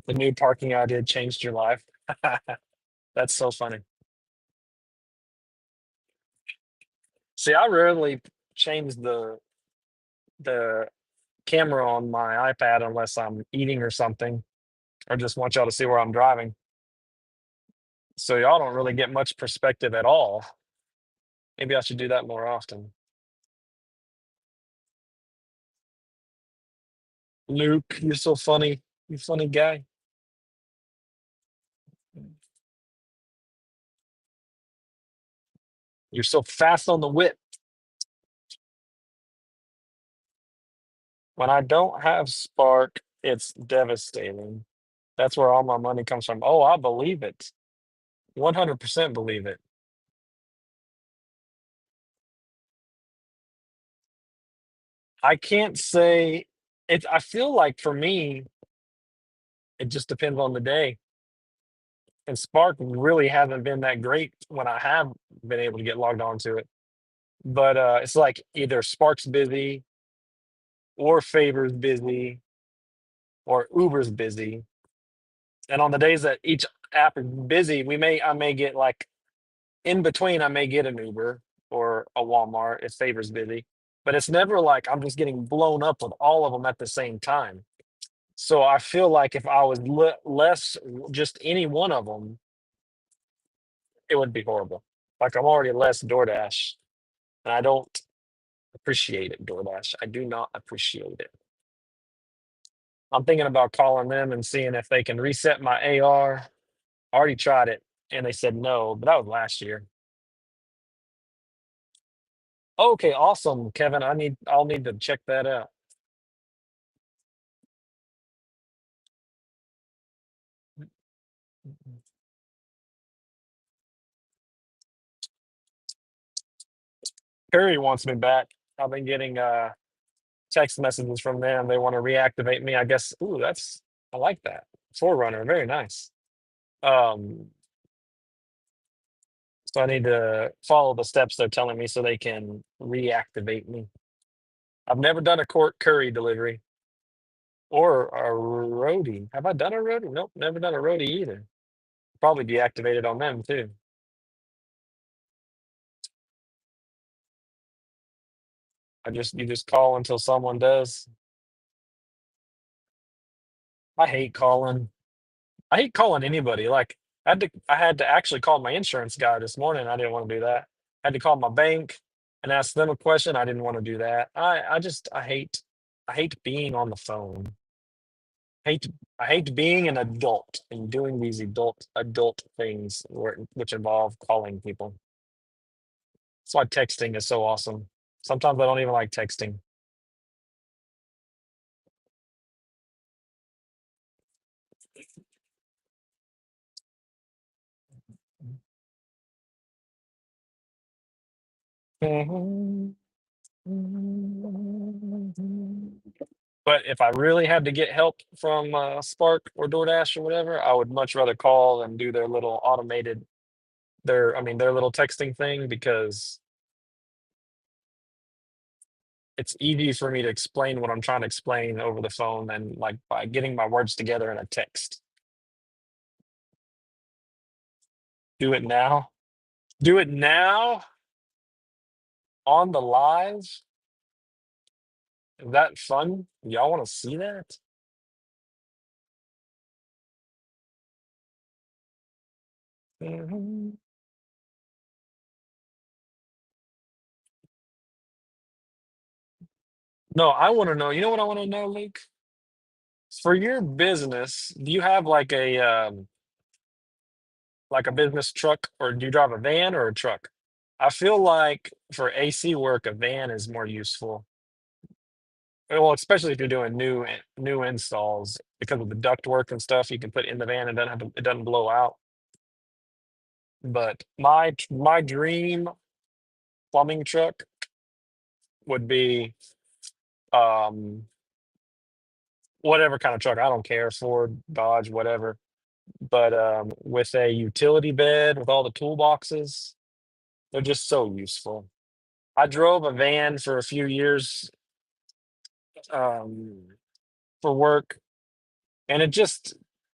The new parking idea changed your life. That's so funny. See, I rarely change the camera on my iPad unless I'm eating or something, or just want y'all to see where I'm driving. So y'all don't really get much perspective at all. Maybe I should do that more often. Luke, you're so funny. You funny guy. You're so fast on the whip. When I don't have Spark, it's devastating. That's where all my money comes from. Oh, I believe it. 100% believe it. I can't say it. I feel like for me, it just depends on the day. And Spark really hasn't been that great when I have been able to get logged onto it. But it's like either Spark's busy or Favor's busy or Uber's busy. And on the days that each app is busy, I may get like in between, I may get an Uber or a Walmart if Favor's busy. But it's never like I'm just getting blown up with all of them at the same time. So I feel like if I was less just any one of them, it would be horrible. Like I'm already less DoorDash, and I don't appreciate it, DoorDash. I do not appreciate it. I'm thinking about calling them and seeing if they can reset my AR. I already tried it and they said no, but that was last year. Okay, awesome, Kevin. I'll need to check that out. Curry wants me back. I've been getting text messages from them. They want to reactivate me. I guess ooh, that's I like that. Forerunner, very nice. Um so I need to follow the steps they're telling me so they can reactivate me. I've never done a court curry delivery or a roadie. Have I done a roadie? Nope, never done a roadie either. Probably deactivated on them too. You just call until someone does. I hate calling. I hate calling anybody. Like I had to actually call my insurance guy this morning. I didn't want to do that. I had to call my bank and ask them a question. I didn't want to do that. I hate being on the phone. Hate I hate being an adult and doing these adult things which involve calling people. That's why texting is so awesome. Sometimes I don't even like texting. But if I really had to get help from Spark or DoorDash or whatever, I would much rather call and do their little automated their little texting thing because it's easy for me to explain what I'm trying to explain over the phone than like by getting my words together in a text. Do it now. Do it now on the live. Is that fun? Y'all want to see that? Mhm. No, I want to know. You know what I want to know, Luke? For your business, do you have like a business truck, or do you drive a van or a truck? I feel like for AC work, a van is more useful. Well, especially if you're doing new installs because of the duct work and stuff you can put in the van and it doesn't blow out. But my dream plumbing truck would be um whatever kind of truck. I don't care, Ford, Dodge, whatever. But with a utility bed with all the toolboxes, they're just so useful. I drove a van for a few years um, for work, and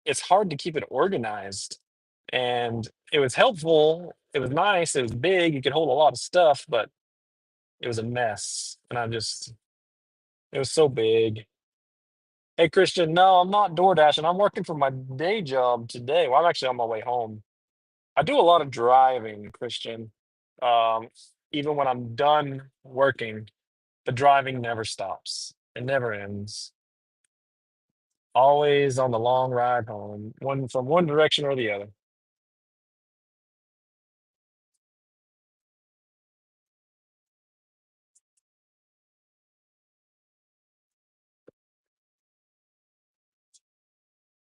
it's hard to keep it organized. And it was helpful. It was nice. It was big. You could hold a lot of stuff, but it was a mess. And it was so big. Hey, Christian, no, I'm not DoorDashing. I'm working for my day job today. Well, I'm actually on my way home. I do a lot of driving, Christian. Um, Even when I'm done working, the driving never stops. It never ends. Always on the long ride home, one from one direction or the other.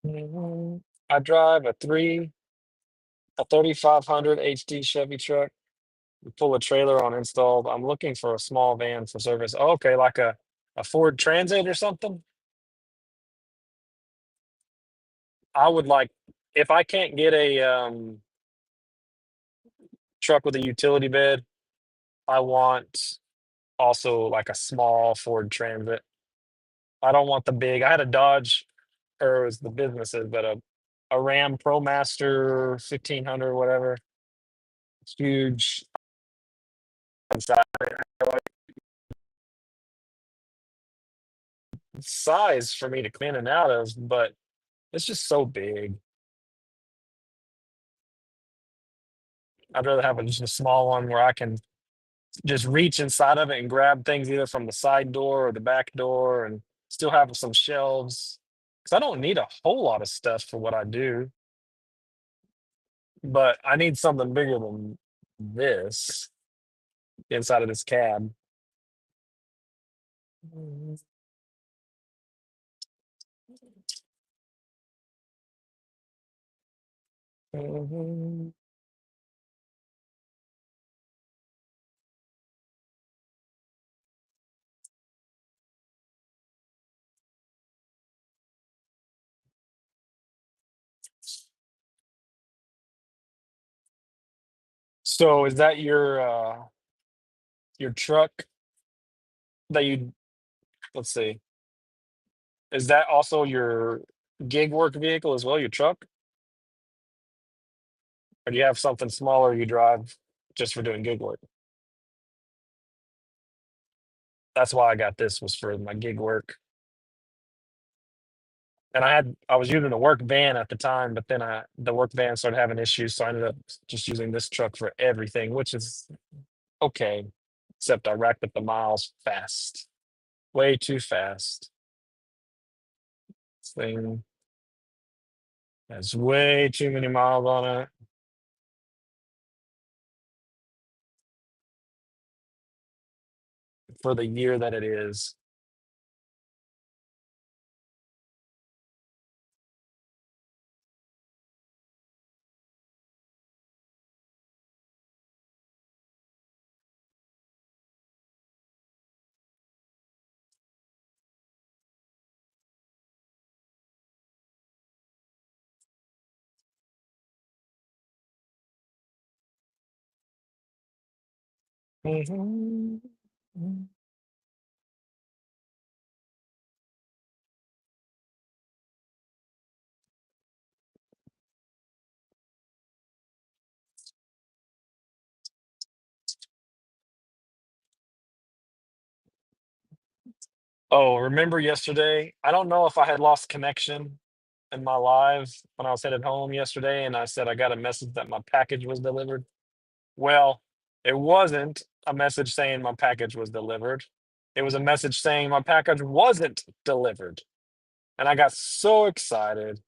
Mhm. I drive a 3500 HD Chevy truck. We pull a trailer on installed. I'm looking for a small van for service. Oh, okay, like a Ford Transit or something. I would like if I can't get a truck with a utility bed, I want also like a small Ford Transit. I don't want the big. I had a Dodge, or it was the businesses, but a Ram ProMaster 1500 or whatever. Huge inside. Size for me to come in and out of, but it's just so big. I'd rather have just a small one where I can just reach inside of it and grab things either from the side door or the back door and still have some shelves. Because I don't need a whole lot of stuff for what I do, but I need something bigger than this inside of this cab. Mhm. Mhm. So is that your truck that you let's see. Is that also your gig work vehicle as well, your truck? Or do you have something smaller you drive just for doing gig work? That's why I got this was for my gig work. And I was using the work van at the time, but then the work van started having issues, so I ended up just using this truck for everything, which is okay. Except I racked up the miles fast. Way too fast. This thing has way too many miles on it for the year that it is. Mhm. Oh, remember yesterday? I don't know if I had lost connection in my live when I was headed home yesterday, and I said I got a message that my package was delivered. Well, it wasn't a message saying my package was delivered. It was a message saying my package wasn't delivered. And I got so excited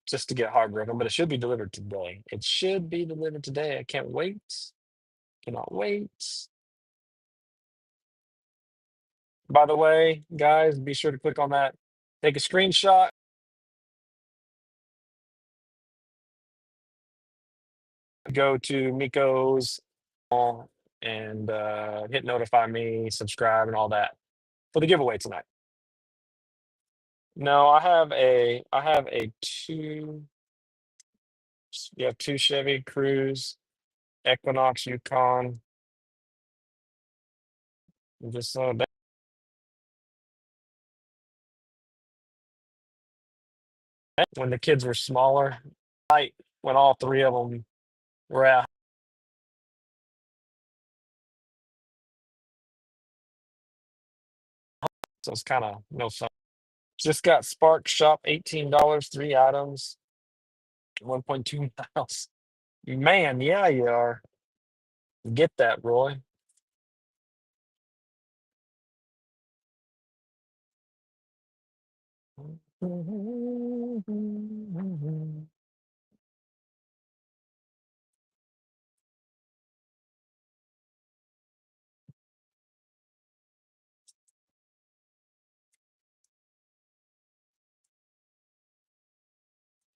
just to get heartbroken, but it should be delivered today. It should be delivered today. I can't wait. Cannot wait. By the way, guys, be sure to click on that. Take a screenshot. Go to Miko's and hit notify me, subscribe, and all that for the giveaway tonight. No, I have a two. You have two Chevy Cruze, Equinox, Yukon. Just when the kids were smaller, night when all three of them were out, so it's kind of no fun. Just got Spark Shop, $18, three items, 1.2 miles. Man, yeah, you are. Get that, Roy.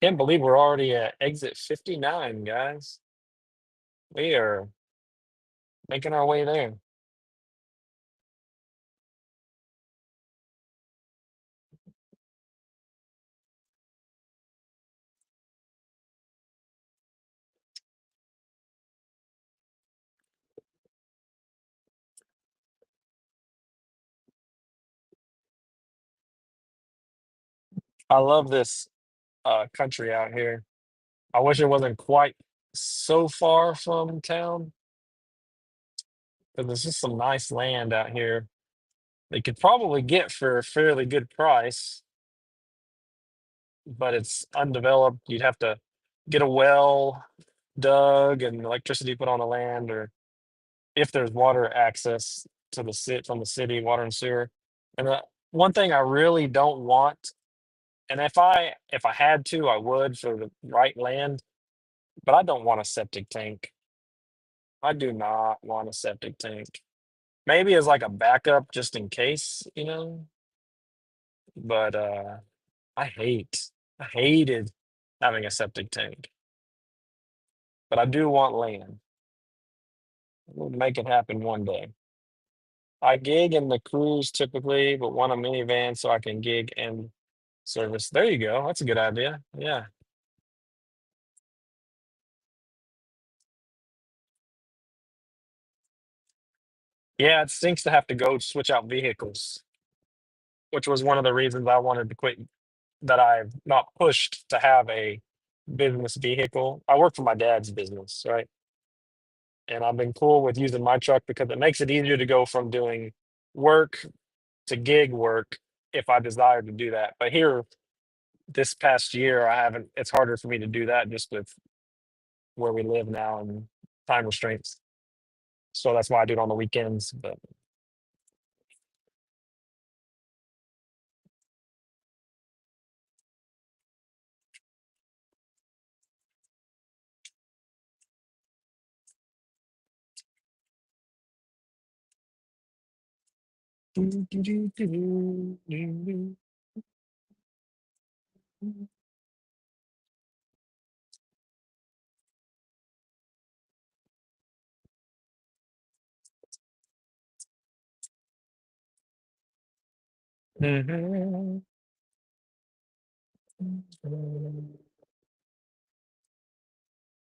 Can't believe we're already at exit 59, guys. We are making our way there. I love this country out here. I wish it wasn't quite so far from town because there's just some nice land out here. They could probably get for a fairly good price, but it's undeveloped. You'd have to get a well dug and electricity put on the land, or if there's water access to the from the city, water and sewer. And one thing I really don't want, and if I had to, I would for the right land, but I don't want a septic tank. I do not want a septic tank. Maybe as like a backup just in case, but I hated having a septic tank. But I do want land. We'll make it happen one day. I gig in the cruise typically, but want a minivan so I can gig and service. There you go. That's a good idea. Yeah. Yeah, it stinks to have to go switch out vehicles, which was one of the reasons I wanted to quit, that I've not pushed to have a business vehicle. I work for my dad's business, right? And I've been cool with using my truck because it makes it easier to go from doing work to gig work if I desire to do that. But here, this past year, I haven't, it's harder for me to do that just with where we live now and time restraints. So that's why I do it on the weekends. But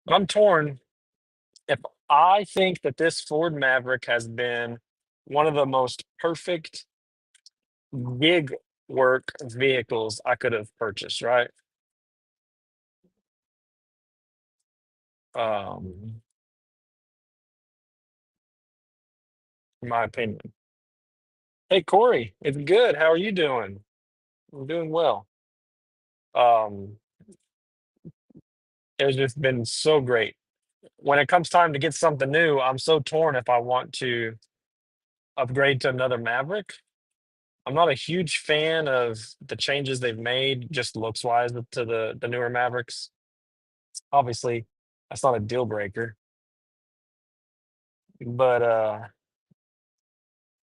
I'm torn. If I think that this Ford Maverick has been one of the most perfect gig work vehicles I could have purchased, right? Um, in my opinion. Hey Corey, it's good. How are you doing? I'm doing well. Um, it's just been so great. When it comes time to get something new, I'm so torn if I want to upgrade to another Maverick. I'm not a huge fan of the changes they've made, just looks wise, to the newer Mavericks. Obviously, that's not a deal breaker, but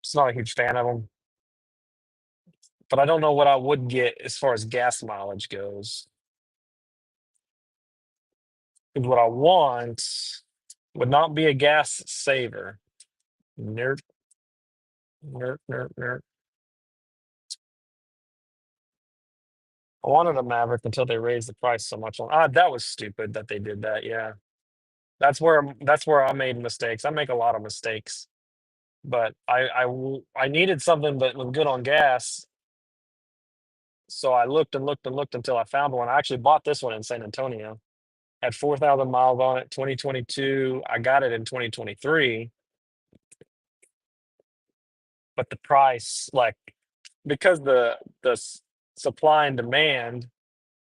just not a huge fan of them. But I don't know what I would get as far as gas mileage goes. 'Cause what I want would not be a gas saver. Nerd, nerd, nerd, nerd. I wanted a Maverick until they raised the price so much. That was stupid that they did that. Yeah, that's where I made mistakes. I make a lot of mistakes, but I needed something that was good on gas. So I looked and looked and looked until I found one. I actually bought this one in San Antonio. Had 4,000 miles on it, 2022. I got it in 2023, but the price, like, because the supply and demand,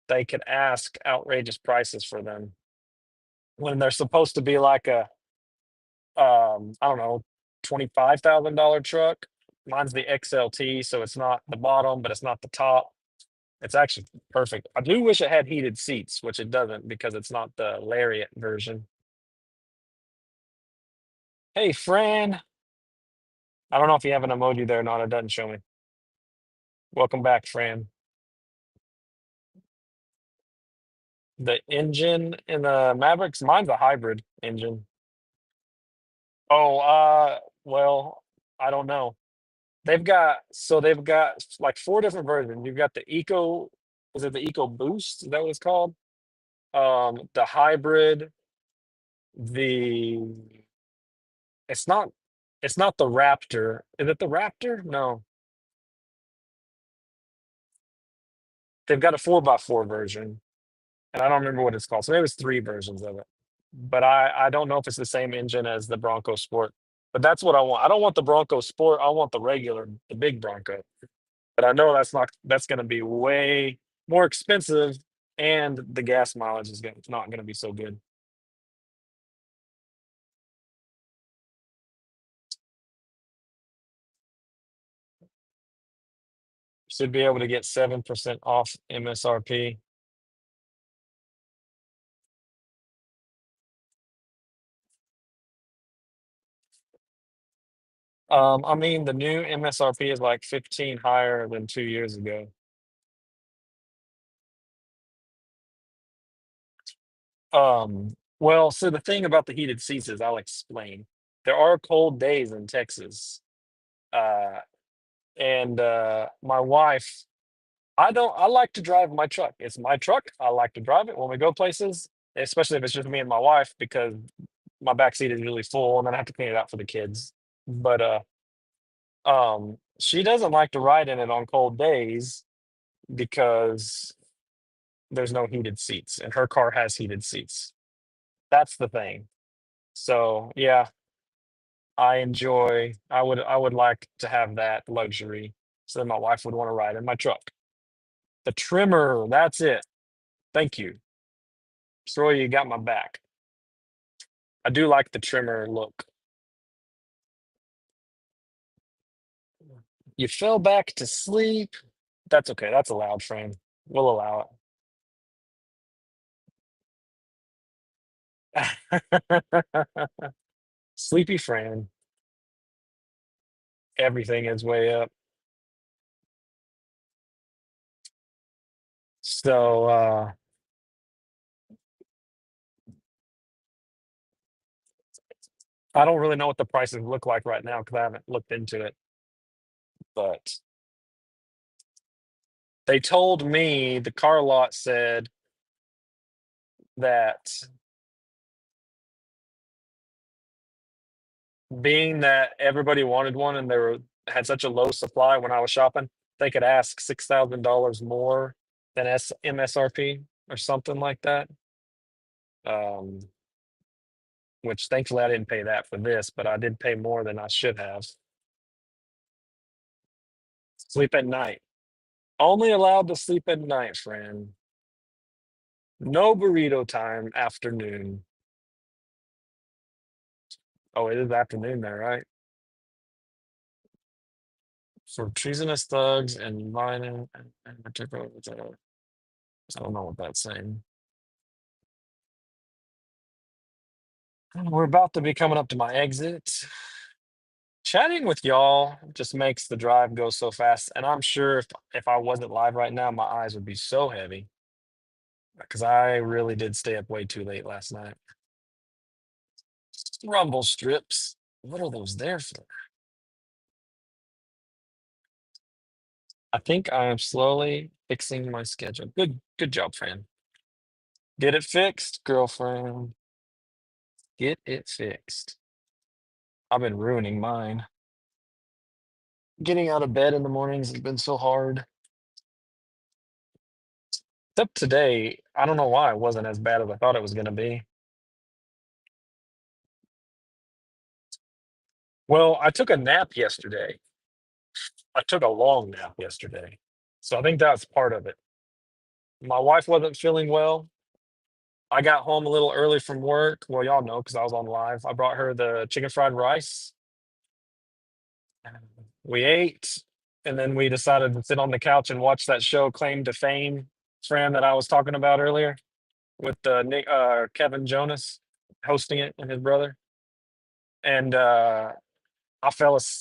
they could ask outrageous prices for them when they're supposed to be like a I don't know, $25,000 truck. Mine's the XLT, so it's not the bottom, but it's not the top. It's actually perfect. I do wish it had heated seats, which it doesn't because it's not the Lariat version. Hey, Fran. I don't know if you have an emoji there or not. It doesn't show me. Welcome back, Fran. The engine in the Mavericks, mine's a hybrid engine. Oh, well, I don't know. They've got like four different versions. You've got the Eco, is it the Eco Boost? Is that what it's called? The hybrid, the it's not it's not the Raptor. Is it the Raptor? No. They've got a 4x4 version, and I don't remember what it's called. So maybe it's three versions of it. But I don't know if it's the same engine as the Bronco Sport. But that's what I want. I don't want the Bronco Sport. I want the regular, the big Bronco. But I know that's going to be way more expensive, and the gas mileage is not going to be so good. Should be able to get 7% off MSRP. I mean, the new MSRP is like 15 higher than 2 years ago. Well, so the thing about the heated seats is I'll explain. There are cold days in Texas. Uh, and my wife, I like to drive my truck. It's my truck. I like to drive it when we go places, especially if it's just me and my wife, because my back seat is really full and then I have to clean it out for the kids. But she doesn't like to ride in it on cold days because there's no heated seats and her car has heated seats. That's the thing. So yeah, I would like to have that luxury so that my wife would want to ride in my truck. The trimmer, that's it. Thank you. Troy, you got my back. I do like the trimmer look. You fell back to sleep. That's okay. That's allowed, friend. We'll allow it. Sleepy friend. Everything is way up. So I don't really know what the prices look like right now because I haven't looked into it. But they told me the car lot said that being that everybody wanted one and they were had such a low supply when I was shopping, they could ask $6,000 more than MSRP or something like that. Um, which thankfully I didn't pay that for this, but I did pay more than I should have. Sleep at night. Only allowed to sleep at night, friend. No burrito time afternoon. Oh, it is afternoon there, right? For treasonous thugs and violent and particular. I don't know what that's saying. We're about to be coming up to my exit. Chatting with y'all just makes the drive go so fast, and I'm sure if I wasn't live right now, my eyes would be so heavy because I really did stay up way too late last night. Rumble strips. What are those there for? I think I am slowly fixing my schedule. Good job, Fran. Get it fixed, girlfriend. Get it fixed. I've been ruining mine. Getting out of bed in the mornings has been so hard. Except today, I don't know why it wasn't as bad as I thought it was going to be. Well, I took a nap yesterday. I took a long nap yesterday. So I think that's part of it. My wife wasn't feeling well. I got home a little early from work. Well, y'all know because I was on live. I brought her the chicken fried rice. And we ate, and then we decided to sit on the couch and watch that show, Claim to Fame, Fran, that I was talking about earlier with Kevin Jonas hosting it and his brother. And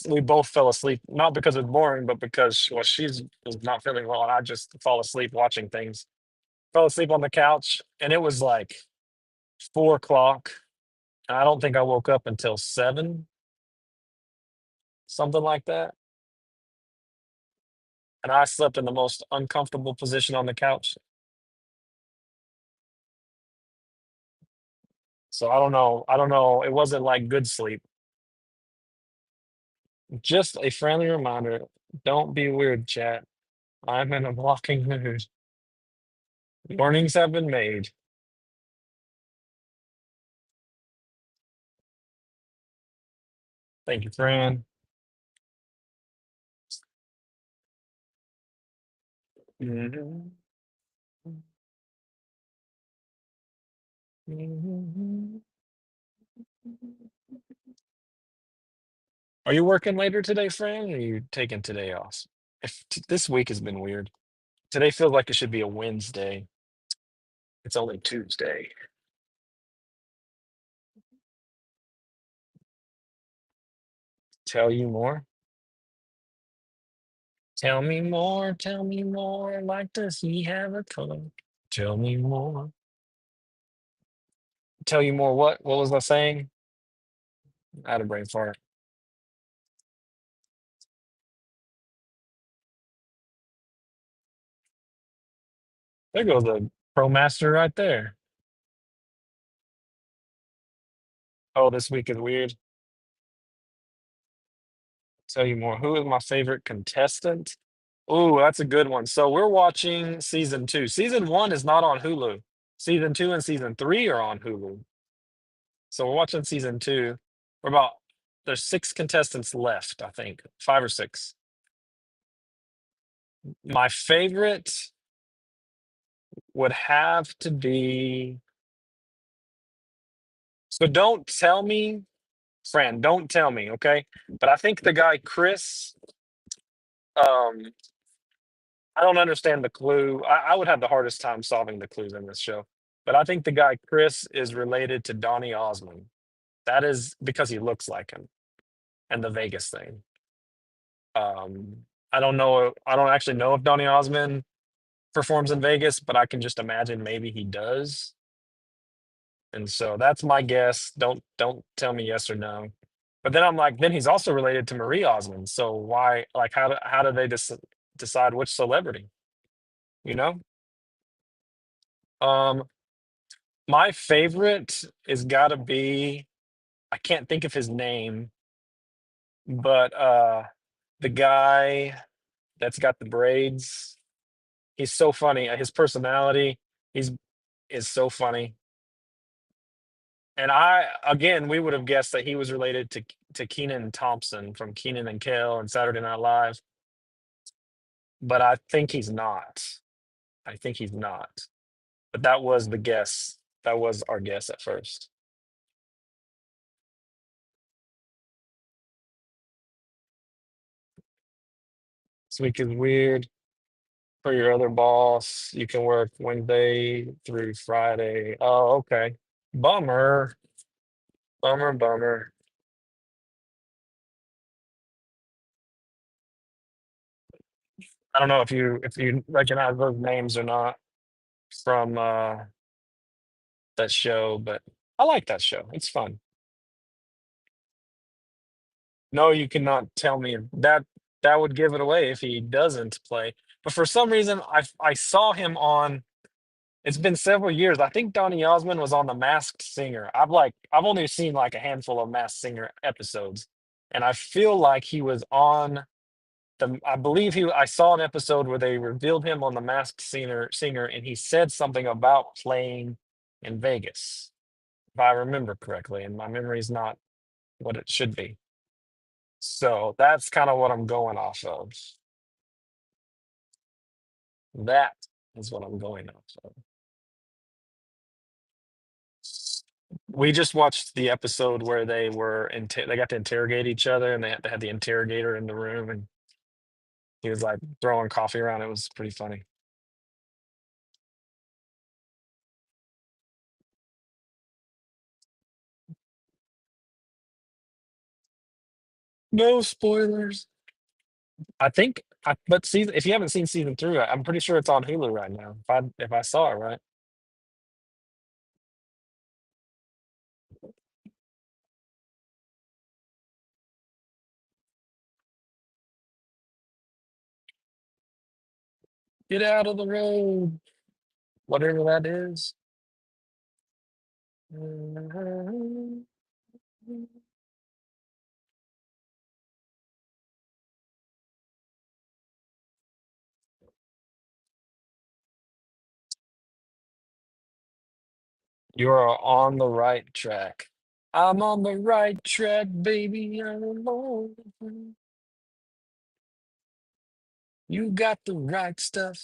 we both fell asleep, not because it's boring, but because well, she's was not feeling well, and I just fall asleep watching things. Fell asleep on the couch, and it was like 4 o'clock. And I don't think I woke up until 7, something like that. And I slept in the most uncomfortable position on the couch. So I don't know. I don't know. It wasn't like good sleep. Just a friendly reminder. Don't be weird, chat. I'm in a blocking mood. Warnings have been made. Thank you, Fran. Mhm. Mhm. Are you working later today, Fran? Or are you taking today off? This week has been weird. Today feels like it should be a Wednesday. It's only Tuesday. Tell you more. Tell me more. Tell me more. Like does he have a tongue? Tell me more. Tell you more. What? What was I saying? I had a brain fart. There goes the pro master right there. Oh, this week is weird. Tell you more. Who is my favorite contestant? Oh, that's a good one. So we're watching season 2. Season 1 is not on Hulu. Season 2 and season 3 are on Hulu. So we're watching season 2. We're about there's 6 contestants left, I think. 5 or 6. My favorite would have to be so don't tell me, Fran, don't tell me, okay? But I think the guy Chris, um, I don't understand the clue. I would have the hardest time solving the clues in this show. But I think the guy Chris is related to Donny Osmond. That is because he looks like him and the Vegas thing. I don't know. I don't actually know if Donny Osmond performs in Vegas, but I can just imagine maybe he does. And so that's my guess. Don't tell me yes or no. But then I'm like, then he's also related to Marie Osmond. So why? Like, how do they decide which celebrity? You know? Um, my favorite is got to be. I can't think of his name. But the guy that's got the braids, he's so funny. His personality, he's is so funny. And again, we would have guessed that he was related to Keenan Thompson from Keenan and Kel and Saturday Night Live, but I think he's not. I think he's not. But that was the guess. That was our guess at first. This week is weird. For your other boss, you can work Wednesday through Friday. Oh, okay. Bummer. Bummer, bummer. I don't know if you recognize those names or not from that show, but I like that show. It's fun. No, you cannot tell me that that would give it away if he doesn't play. But for some reason, I saw him on. It's been several years. I think Donny Osmond was on The Masked Singer. I've only seen like a handful of Masked Singer episodes, and I feel like he was on the. I believe he. I saw an episode where they revealed him on The Masked Singer, and he said something about playing in Vegas, if I remember correctly, and my memory is not what it should be. So that's kind of what I'm going off of. That is what I'm going off of. We just watched the episode where they got to interrogate each other, and they had the interrogator in the room, and he was like throwing coffee around. It was pretty funny. No spoilers. But season if you haven't seen season three, I'm pretty sure it's on Hulu right now. If I saw it right, get out of the road, whatever that is. You are on the right track. I'm on the right track, baby. I'm on. You got the right stuff,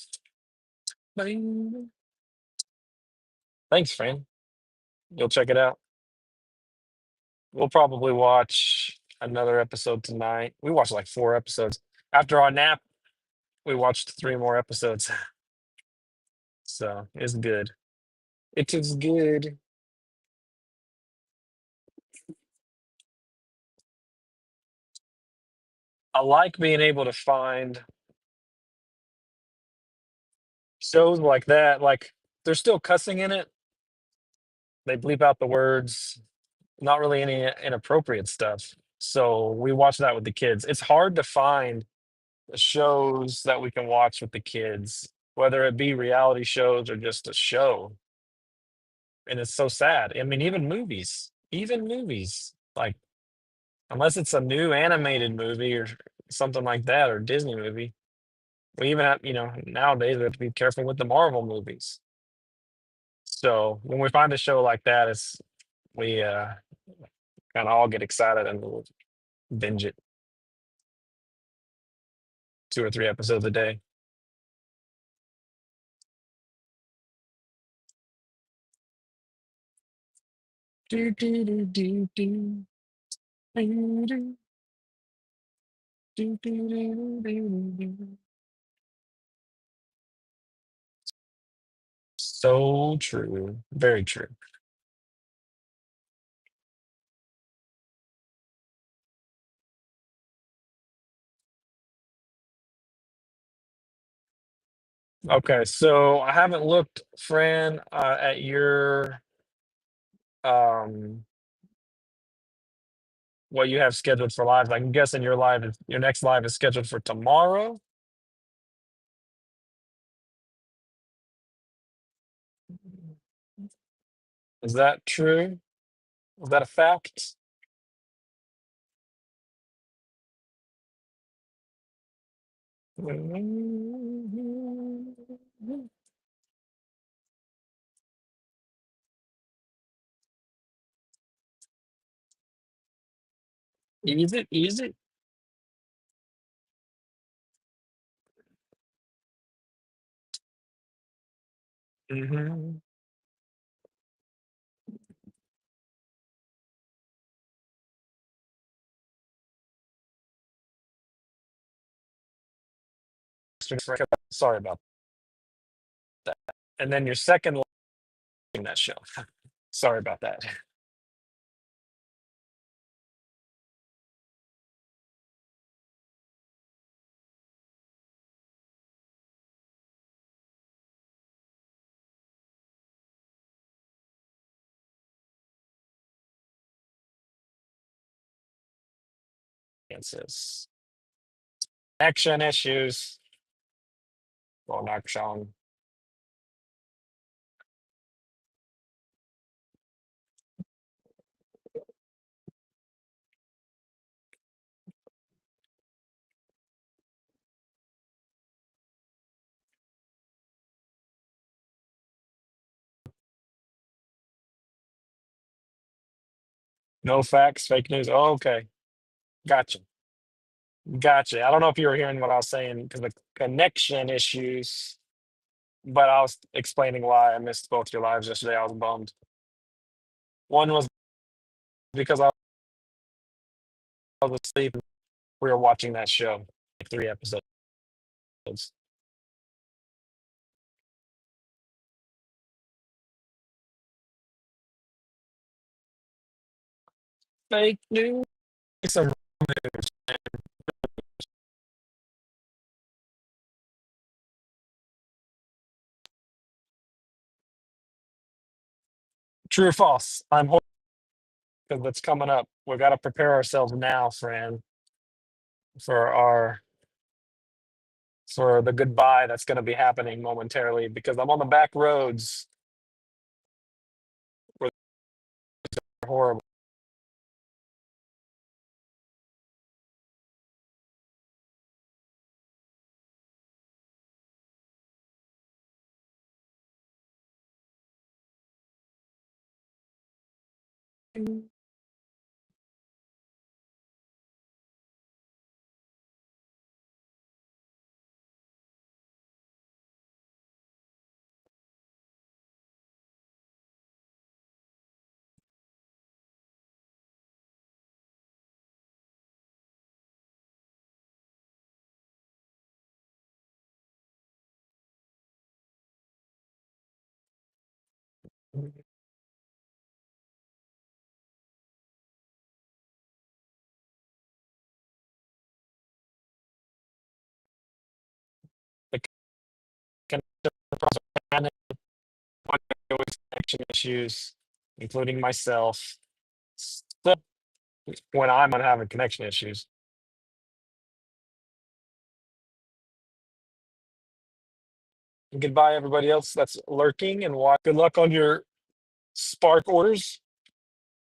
baby. Thanks, friend. You'll check it out. We'll probably watch another episode tonight. We watched like 4 episodes. After our nap, we watched 3 more episodes. So it's good. It is good. I like being able to find shows like that. Like there's still cussing in it. They bleep out the words, not really any inappropriate stuff. So we watch that with the kids. It's hard to find shows that we can watch with the kids, whether it be reality shows or just a show. And it's so sad. I mean, even movies, like unless it's a new animated movie or something like that, or Disney movie, we even have, nowadays we have to be careful with the Marvel movies. So when we find a show like that, we kind of all get excited and we'll binge it 2 or 3 episodes a day. Do, do, do, do, do, do, do, do, do, do, do, do. So true. Very true. Okay, so I haven't looked, Fran, at um what you have scheduled for live. I'm guessing your next live is scheduled for tomorrow. Is that true? Is that a fact? Easy, easy. Mm-hmm. Sorry about that. And then your second in that show. Sorry about that. It's action issues. Well, action. No facts, fake news. Oh, okay. Gotcha. Gotcha. I don't know if you were hearing what I was saying because the connection issues, but I was explaining why I missed both your lives yesterday. I was bummed. One was because I was asleep. We were watching that show, like 3 episodes. Fake news. Some true or false. I'm hoping because that's coming up. We got to prepare ourselves now, Fran, for our for the goodbye that's going to be happening momentarily. Because I'm on the back roads. Where they're horrible. The connection issues, including myself. So when I'm not having connection issues. Goodbye, everybody else that's lurking and watch. Good luck on your Spark orders.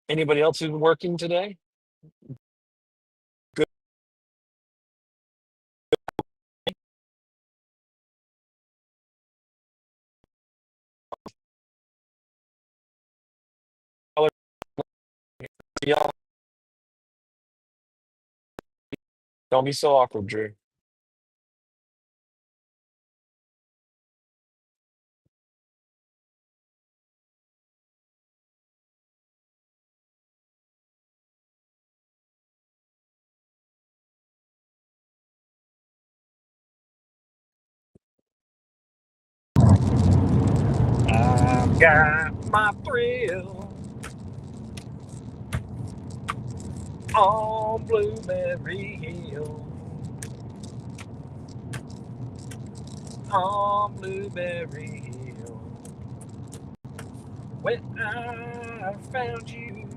Anybody else who's working today? Good luck, y'all. Don't be so awkward, Drew. I've got my thrill on Blueberry Hill. On Blueberry Hill. When I found you.